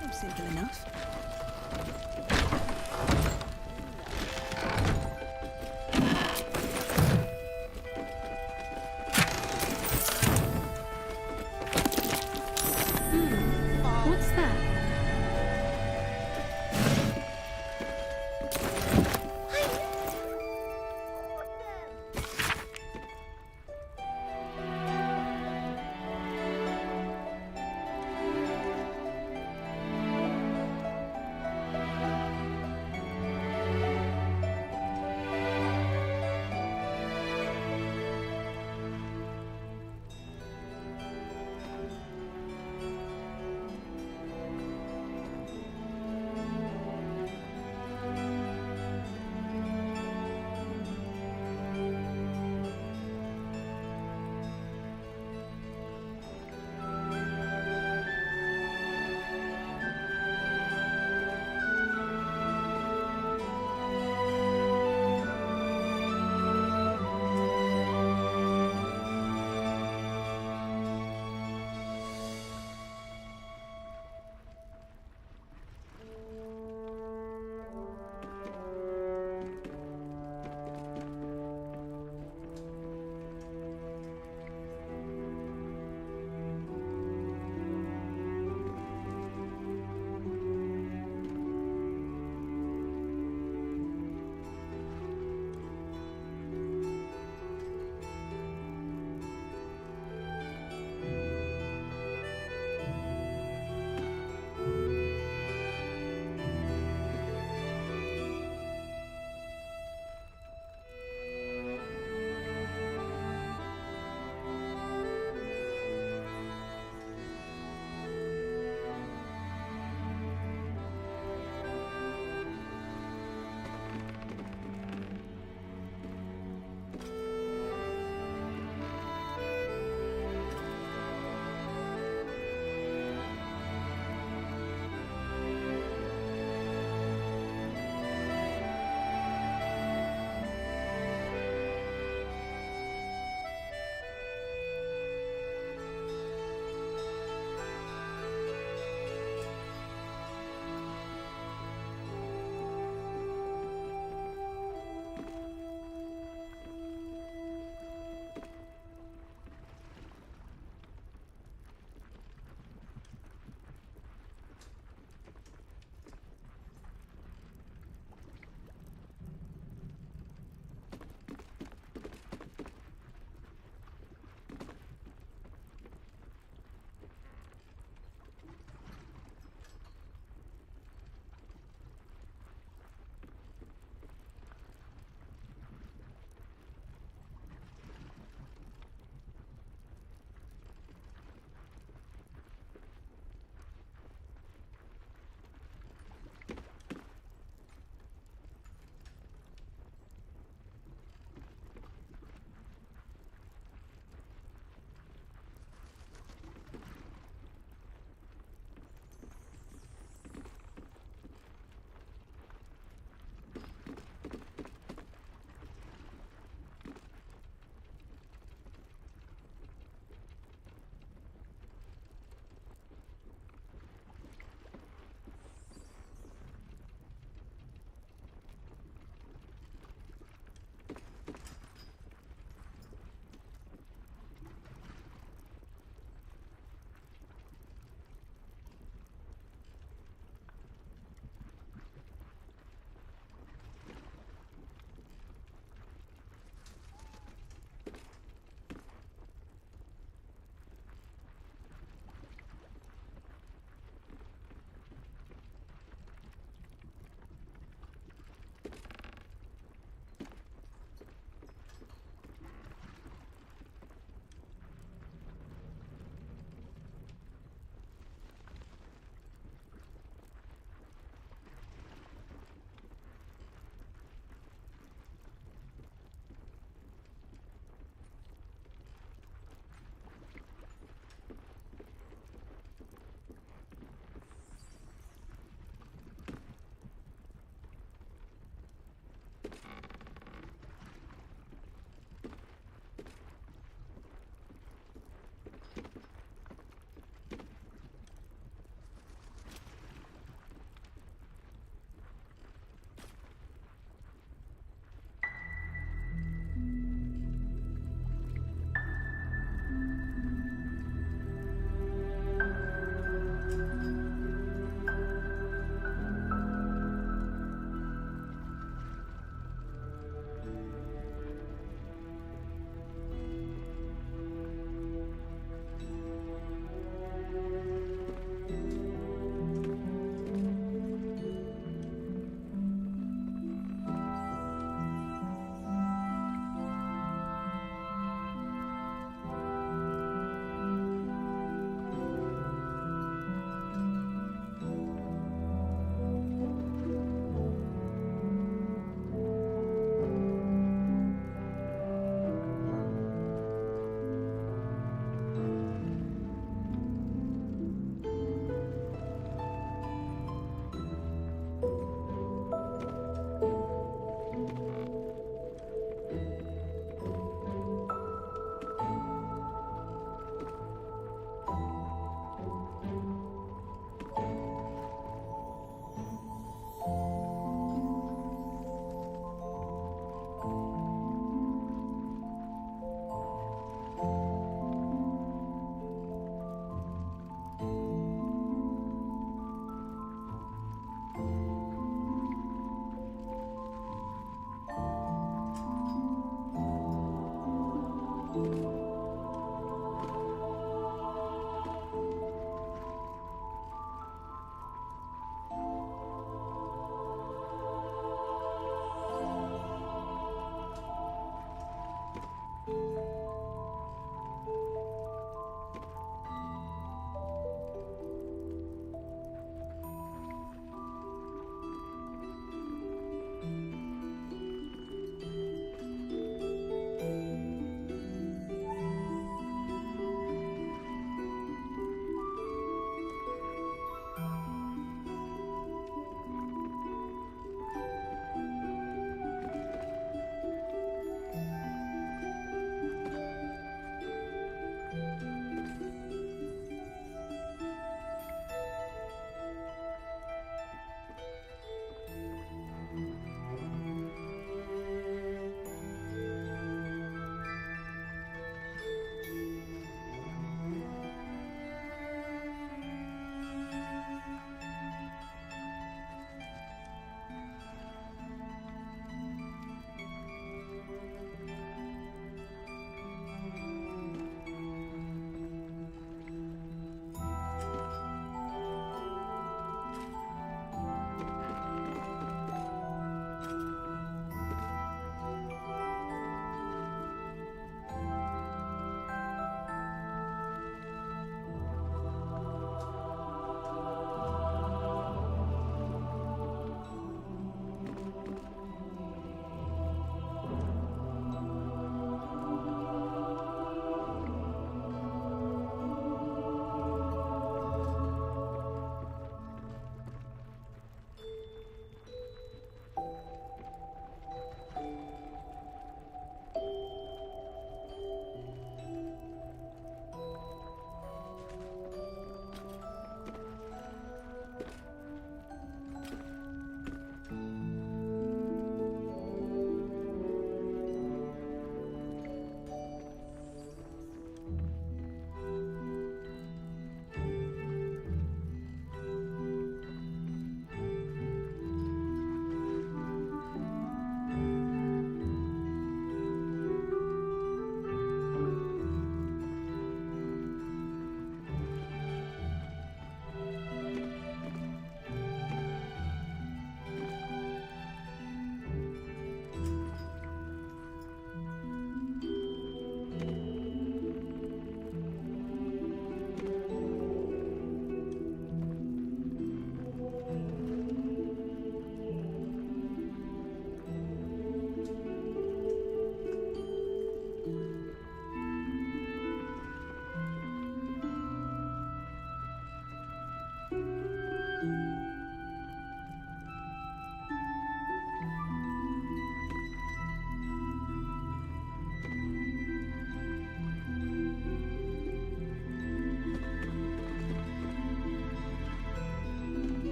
Seems simple enough. What's that?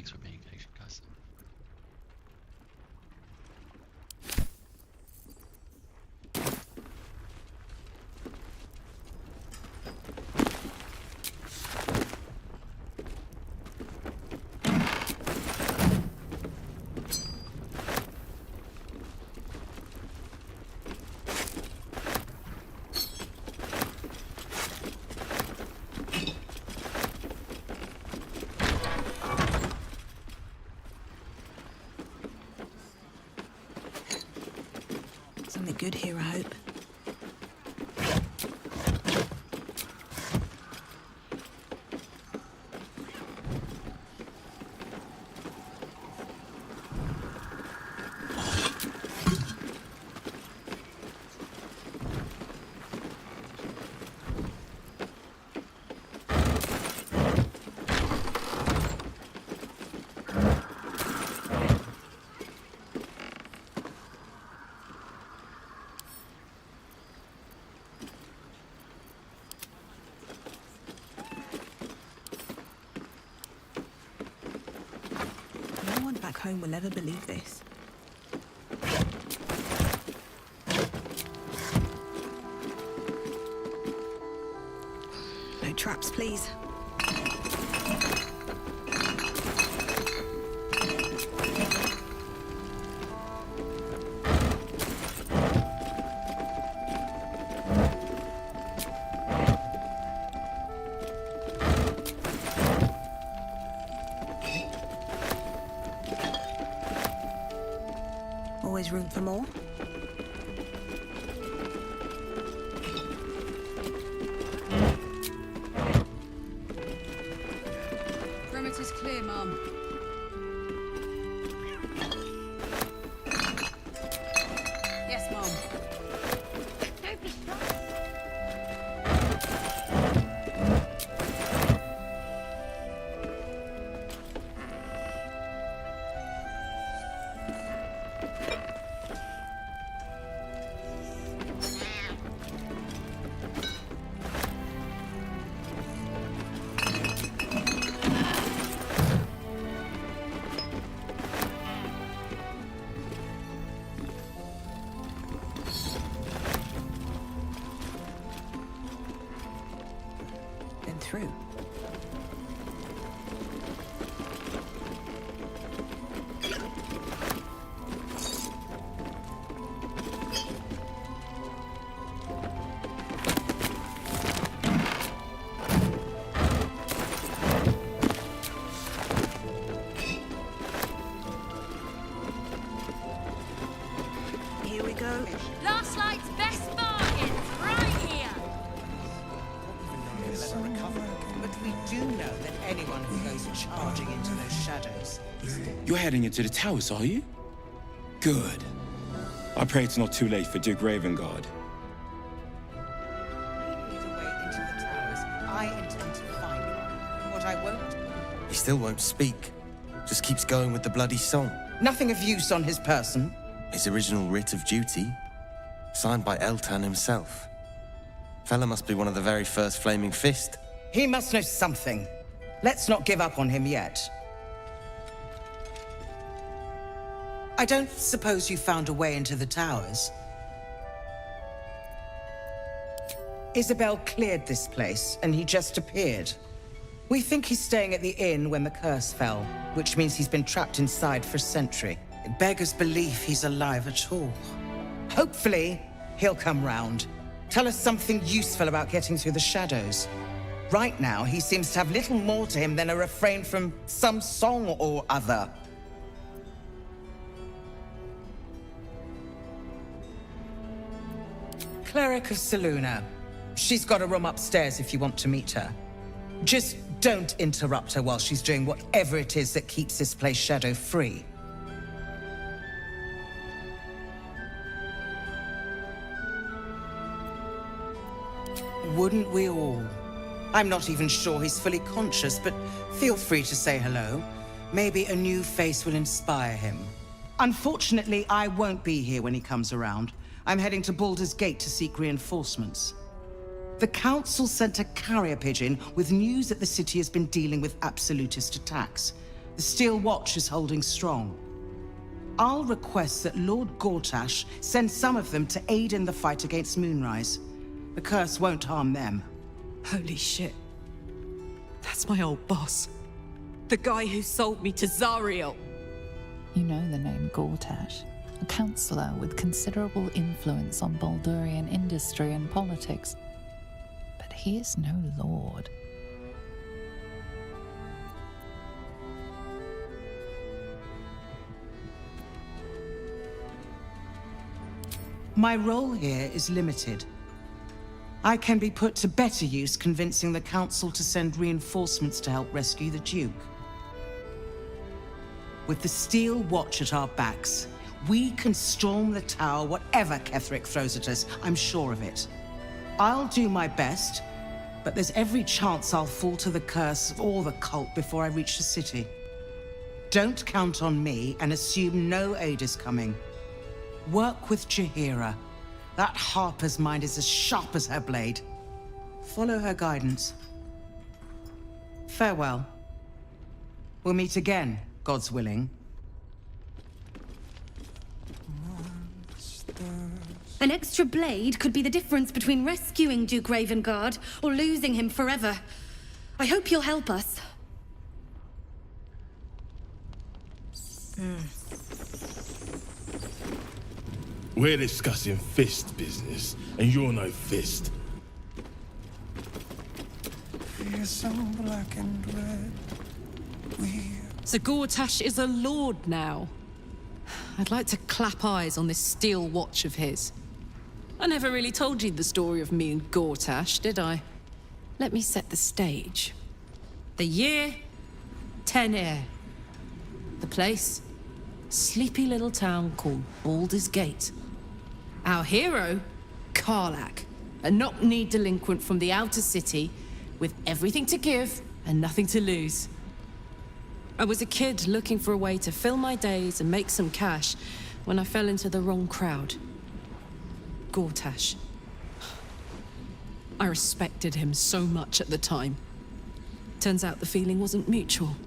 Thanks for being patient, guys. Something good here, I hope. No one back home will ever believe this. No traps, please. Always room for more. Perimeter's clear, Mum. Yes, Mum. Don't be shy. Then through. Here we go. Last night's best bargains, right here. But we do know that anyone who goes charging into those shadows. You're heading into the towers, are you? Good. I pray it's not too late for Duke Ravengard. Lead a way into the towers. I intend to find one. What I won't. He still won't speak. Just keeps going with the bloody song. Nothing of use on his person. His original writ of duty, signed by Eltan himself. Fella must be one of the very first Flaming Fist. He must know something. Let's not give up on him yet. I don't suppose you found a way into the towers? Isabel cleared this place, and he just appeared. We think he's staying at the inn when the curse fell, which means he's been trapped inside for a century. It beggars belief he's alive at all. Hopefully, he'll come round. Tell us something useful about getting through the shadows. Right now, he seems to have little more to him than a refrain from some song or other. Cleric of Saluna. She's got a room upstairs if you want to meet her. Just don't interrupt her while she's doing whatever it is that keeps this place shadow-free. Wouldn't we all? I'm not even sure he's fully conscious, but feel free to say hello. Maybe a new face will inspire him. Unfortunately, I won't be here when he comes around. I'm heading to Baldur's Gate to seek reinforcements. The Council sent a carrier pigeon with news that the city has been dealing with absolutist attacks. The Steel Watch is holding strong. I'll request that Lord Gortash send some of them to aid in the fight against Moonrise. The curse won't harm them. Holy shit. That's my old boss. The guy who sold me to Zariel. You know the name Gortash, a councillor with considerable influence on Baldurian industry and politics. But he is no lord. My role here is limited. I can be put to better use convincing the Council to send reinforcements to help rescue the Duke. With the Steel Watch at our backs, we can storm the tower whatever Ketheric throws at us, I'm sure of it. I'll do my best, but there's every chance I'll fall to the curse or the cult before I reach the city. Don't count on me and assume no aid is coming. Work with Jaheira. That Harper's mind is as sharp as her blade. Follow her guidance. Farewell. We'll meet again, God's willing. An extra blade could be the difference between rescuing Duke Ravengard or losing him forever. I hope you'll help us. We're discussing fist business, and you're no fist. Fearsome black and red. So Gortash is a lord now. I'd like to clap eyes on this Steel Watch of his. I never really told you the story of me and Gortash, did I? Let me set the stage. The year, Tenir. The place, sleepy little town called Baldur's Gate. Our hero, Karlach, a knock-kneed delinquent from the outer city with everything to give and nothing to lose. I was a kid looking for a way to fill my days and make some cash when I fell into the wrong crowd. Gortash. I respected him so much at the time. Turns out the feeling wasn't mutual.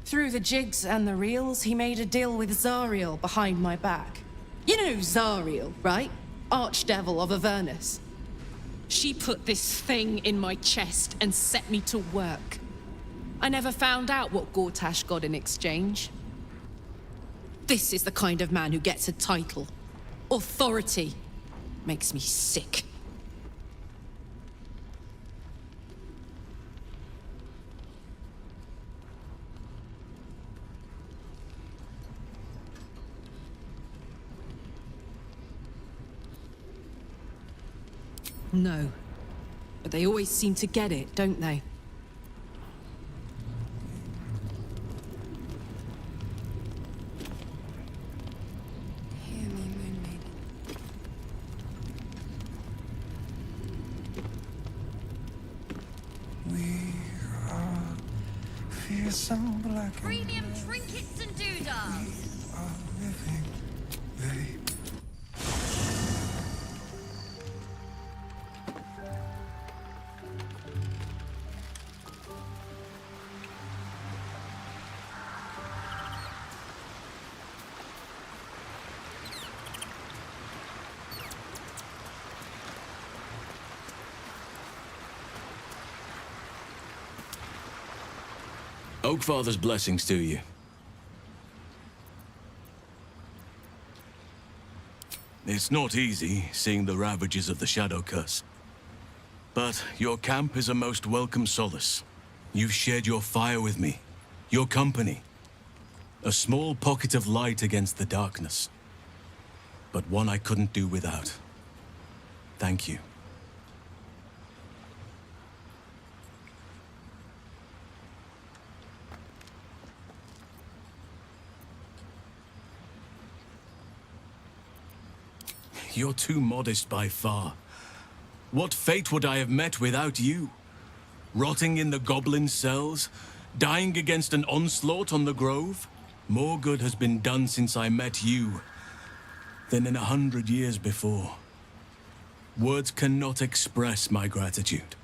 Through the jigs and the reels, he made a deal with Zariel behind my back. You know Zariel, right? Archdevil of Avernus. She put this thing in my chest and set me to work. I never found out what Gortash got in exchange. This is the kind of man who gets a title. Authority. Makes me sick. No. But they always seem to get it, don't they? Hear me, Moon Maiden. We are fearsome black and Premium trinkets and doodahs. are living. They Oakfather's blessings to you. It's not easy, seeing the ravages of the Shadow Curse. But your camp is a most welcome solace. You've shared your fire with me, your company. A small pocket of light against the darkness. But one I couldn't do without. Thank you. You're too modest by far. What fate would I have met without you? Rotting in the goblin cells? Dying against an onslaught on the Grove? More good has been done since I met you than in 100 years before. Words cannot express my gratitude.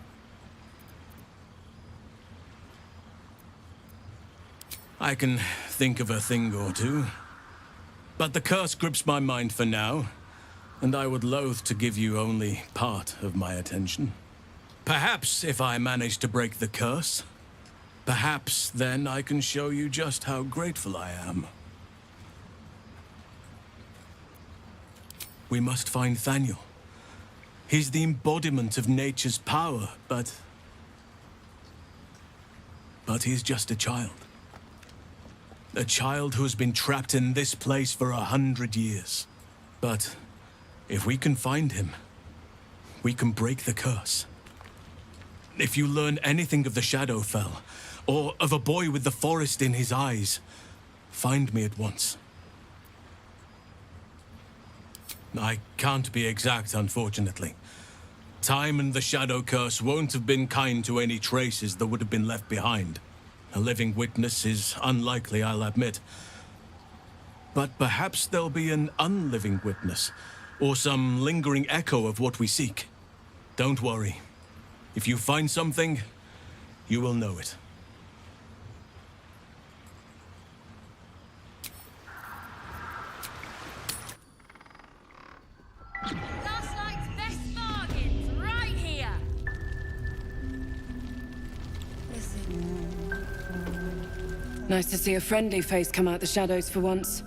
I can think of a thing or two. But the curse grips my mind for now, and I would loathe to give you only part of my attention. Perhaps if I manage to break the curse, perhaps then I can show you just how grateful I am. We must find Thaniel. He's the embodiment of nature's power, but he's just a child. A child who's been trapped in this place for 100 years. But if we can find him, we can break the curse. If you learn anything of the Shadowfell, or of a boy with the forest in his eyes, find me at once. I can't be exact, unfortunately. Time and the Shadow Curse won't have been kind to any traces that would have been left behind. A living witness is unlikely, I'll admit. But perhaps there'll be an unliving witness, or some lingering echo of what we seek. Don't worry. If you find something, you will know it. Last night's best bargains, right here. Nice to see a friendly face come out the shadows for once.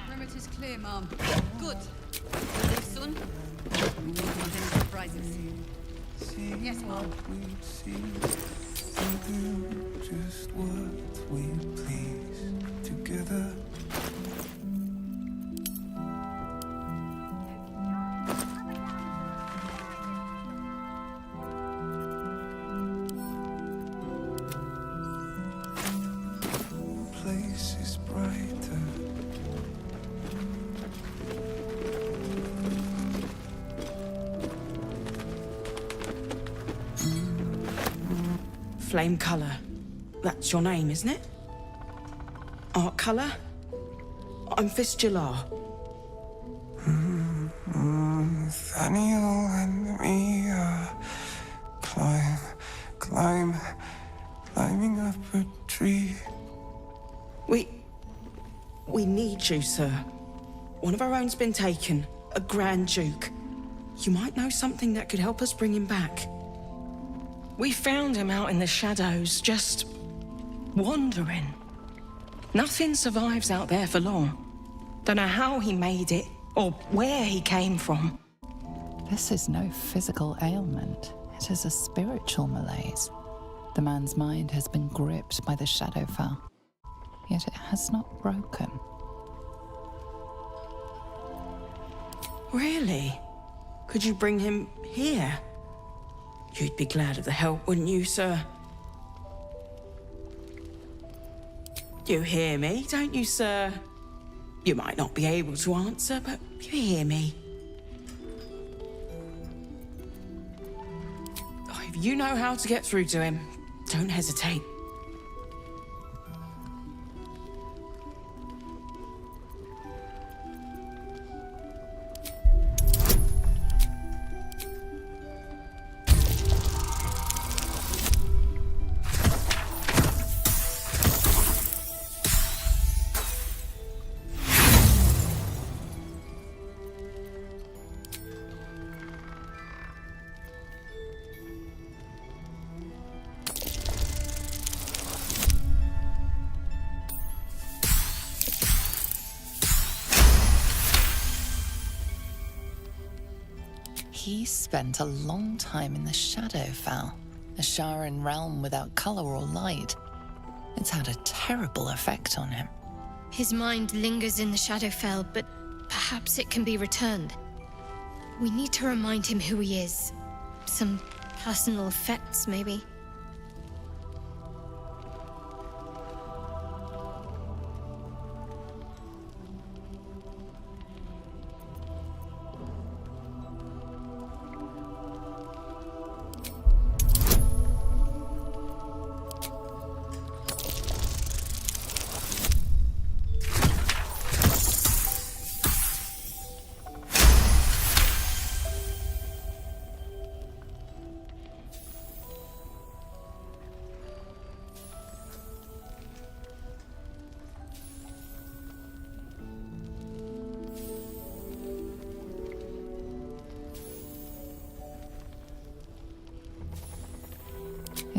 Perimeter's clear, Mom. Good. Leave soon. Any surprises? Yes, Mom. Just what we please together. Place is brighter. Flame colour. That's your name, isn't it? Art colour? I'm Fistula. Thaniel and me climbing up a tree. We need you, sir. One of our own's been taken, a Grand Duke. You might know something that could help us bring him back. We found him out in the shadows, just wandering. Nothing survives out there for long. Don't know how he made it, or where he came from. This is no physical ailment. It is a spiritual malaise. The man's mind has been gripped by the Shadowfell, yet it has not broken. Really? Could you bring him here? You'd be glad of the help, wouldn't you, sir? You hear me, don't you, sir? You might not be able to answer, but you hear me. Oh, if you know how to get through to him, don't hesitate. He spent a long time in the Shadowfell, a Sharan realm without color or light. It's had a terrible effect on him. His mind lingers in the Shadowfell, but perhaps it can be returned. We need to remind him who he is. Some personal effects, maybe.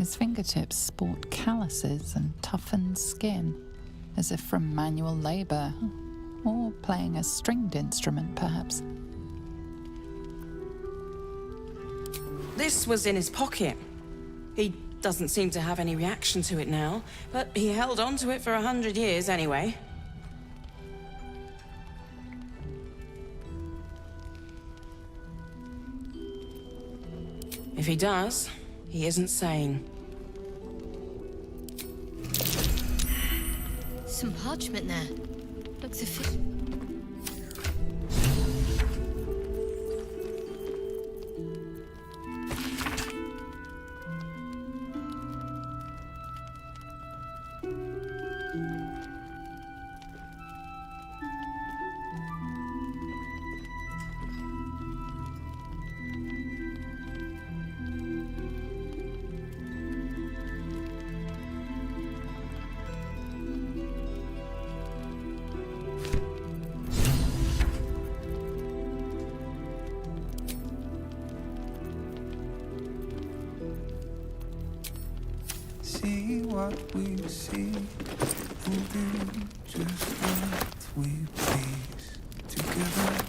His fingertips sport calluses and toughened skin, as if from manual labor, or playing a stringed instrument, perhaps. This was in his pocket. He doesn't seem to have any reaction to it now, but he held on to it for 100 years anyway. If he does, he isn't sane. Some parchment there. Looks official. See what we see and do just what we please. Together,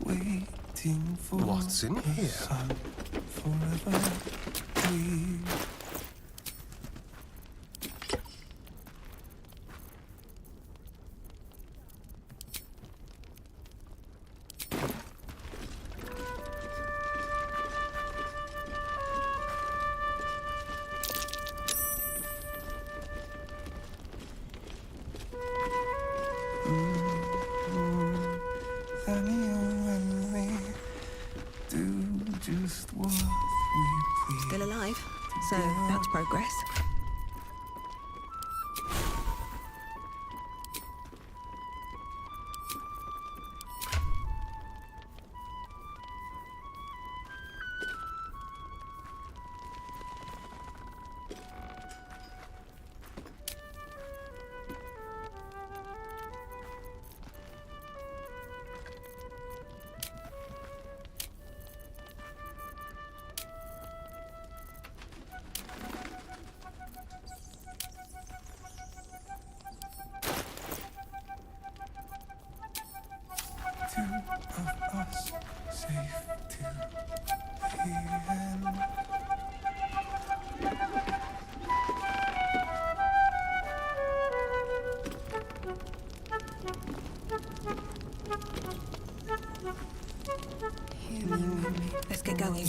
waiting for What's in the here? sun forever. We just what we please. Still alive, so that's progress. Two of us safe till the end. Let's get going.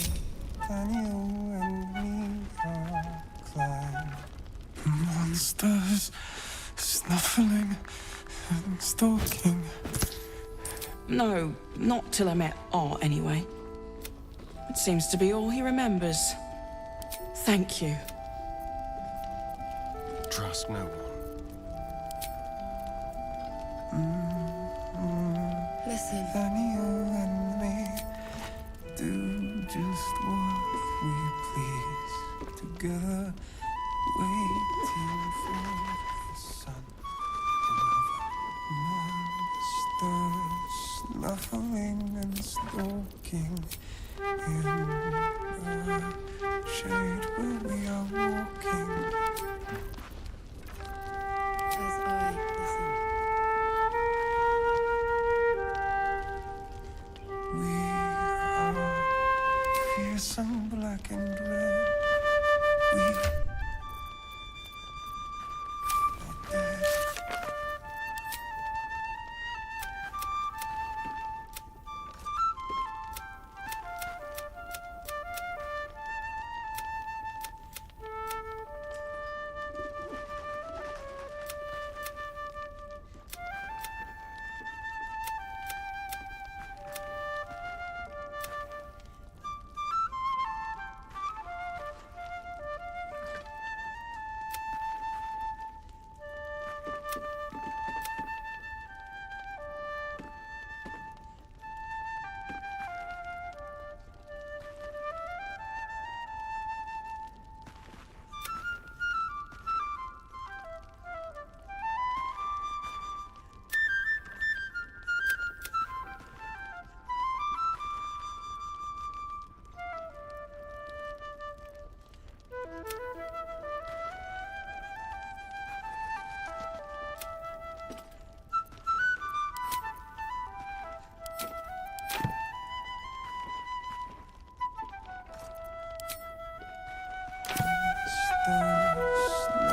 Daniel and me are climbing monsters, snuffling and stalking. No, not till I met Art, anyway. It seems to be all he remembers. Thank you. Trust no one. Listen. Daniel and me do just what we please. Together, waiting for the sun. Monsters snuffling and stalking in the shade where we are walking. As I listen. We are fearsome, black and red. We are dead.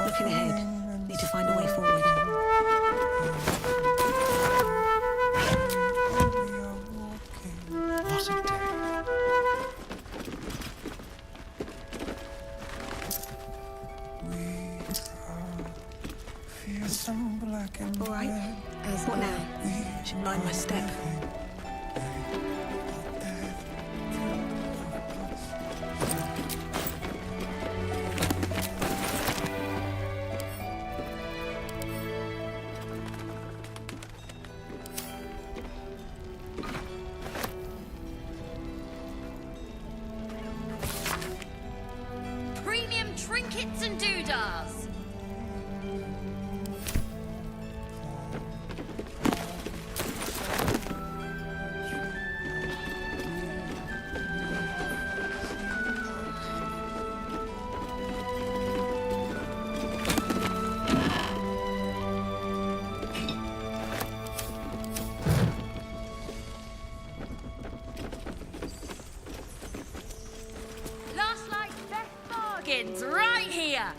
Looking ahead. Need to find a way forward. What a day. All right. What now? Should mind my step. Premium trinkets and doodahs. Last night's best bargains right here.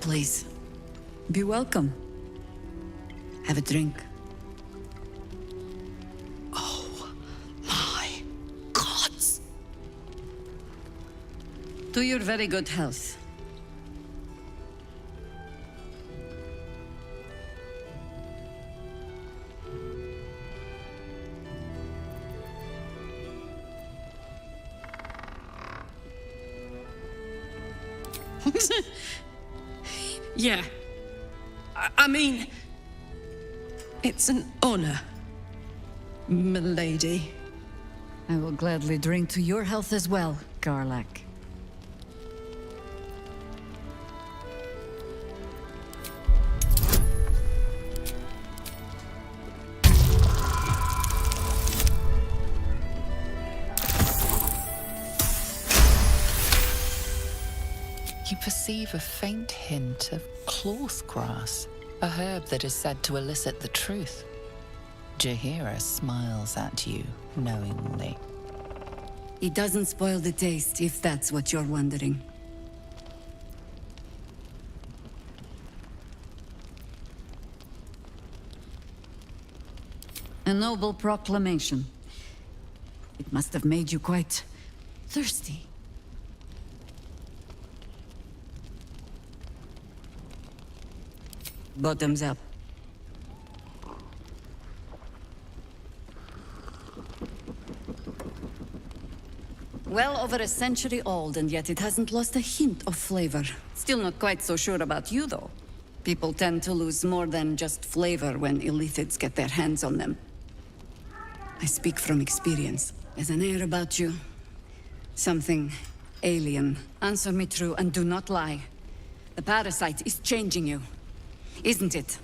Please, be welcome. Have a drink. Oh, my gods. To your very good health. Yeah. I mean, it's an honor, milady. I will gladly drink to your health as well, Garlac. You perceive a faint hint of cloth grass, a herb that is said to elicit the truth. Jaheira smiles at you knowingly. It doesn't spoil the taste, if that's what you're wondering. A noble proclamation. It must have made you quite thirsty. Bottoms up. Well over a century old, and yet it hasn't lost a hint of flavor. Still not quite so sure about you, though. People tend to lose more than just flavor when illithids get their hands on them. I speak from experience. There's an air about you. Something alien. Answer me true and do not lie. The parasite is changing you. Isn't it?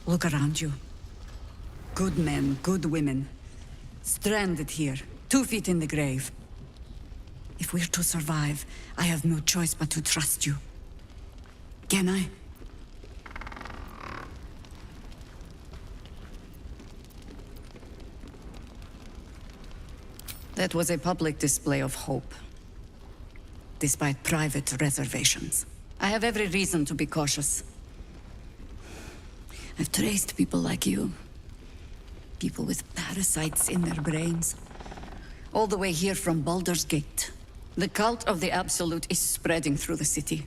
Look around you. Good men, good women. Stranded here, 2 feet in the grave. If we're to survive, I have no choice but to trust you. Can I? That was a public display of hope, despite private reservations. I have every reason to be cautious. I've traced people like you. People with parasites in their brains. All the way here from Baldur's Gate. The cult of the Absolute is spreading through the city.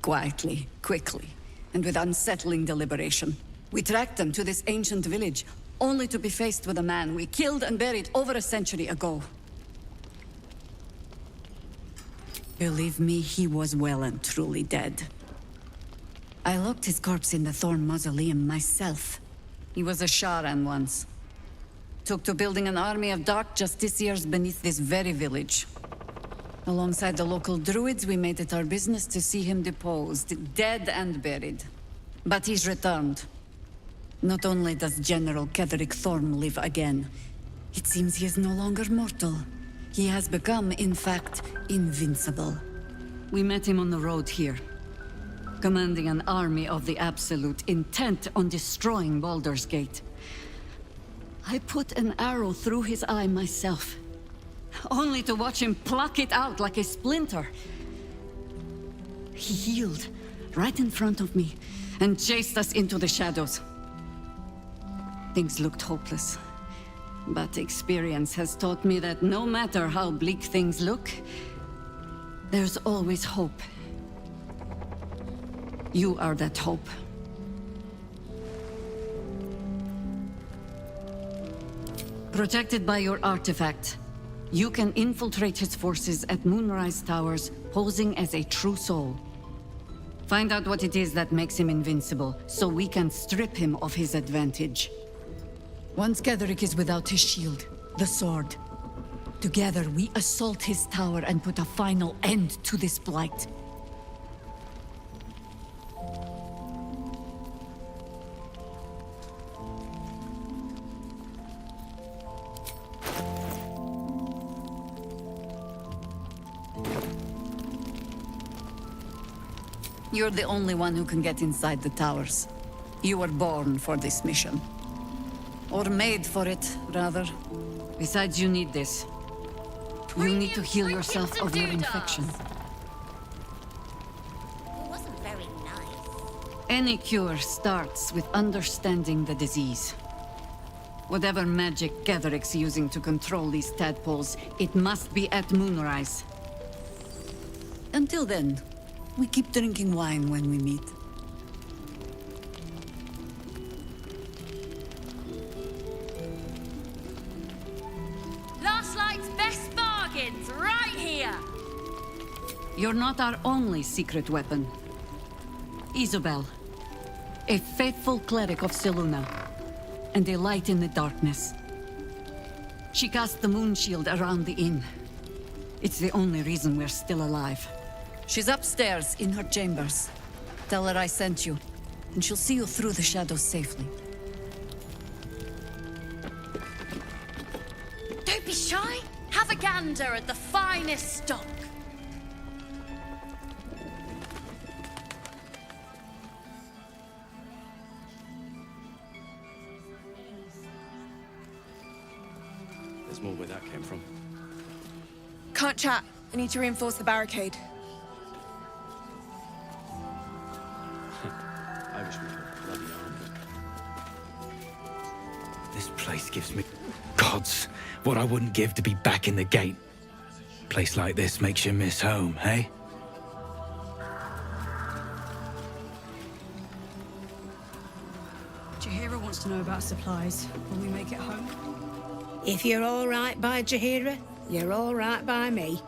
Quietly, quickly, and with unsettling deliberation. We tracked them to this ancient village, only to be faced with a man we killed and buried over a century ago. Believe me, he was well and truly dead. I locked his corpse in the Thorn Mausoleum myself. He was a Sharan once. Took to building an army of dark justiciars beneath this very village. Alongside the local druids, we made it our business to see him deposed, dead and buried. But he's returned. Not only does General Ketherick Thorn live again, it seems he is no longer mortal. He has become, in fact, invincible. We met him on the road here, commanding an army of the Absolute, intent on destroying Baldur's Gate. I put an arrow through his eye myself, only to watch him pluck it out like a splinter. He healed right in front of me and chased us into the shadows. Things looked hopeless, but experience has taught me that no matter how bleak things look, there's always hope. You are that hope. Protected by your artifact, you can infiltrate his forces at Moonrise Towers, posing as a true soul. Find out what it is that makes him invincible, so we can strip him of his advantage. Once Ketherick is without his shield, the sword, together we assault his tower and put a final end to this blight. You're the only one who can get inside the towers. You were born for this mission. Or made for it, rather. Besides, you need this. You need to heal yourself of your infection. It wasn't very nice. Any cure starts with understanding the disease. Whatever magic Ketherick's using to control these tadpoles, it must be at Moonrise. Until then, we keep drinking wine when we meet. Last Light's best bargains, right here! You're not our only secret weapon. Isobel, a faithful cleric of Selûne, and a light in the darkness. She cast the moon shield around the inn. It's the only reason we're still alive. She's upstairs in her chambers. Tell her I sent you, and she'll see you through the shadows safely. Don't be shy. Have a gander at the finest stock. There's more where that came from. Can't chat. I need to reinforce the barricade. I wish we had a bloody army. This place gives me... Gods, what I wouldn't give to be back in the gate. Place like this makes you miss home, hey? Jaheira wants to know about supplies when we make it home. If you're all right by Jaheira, you're all right by me.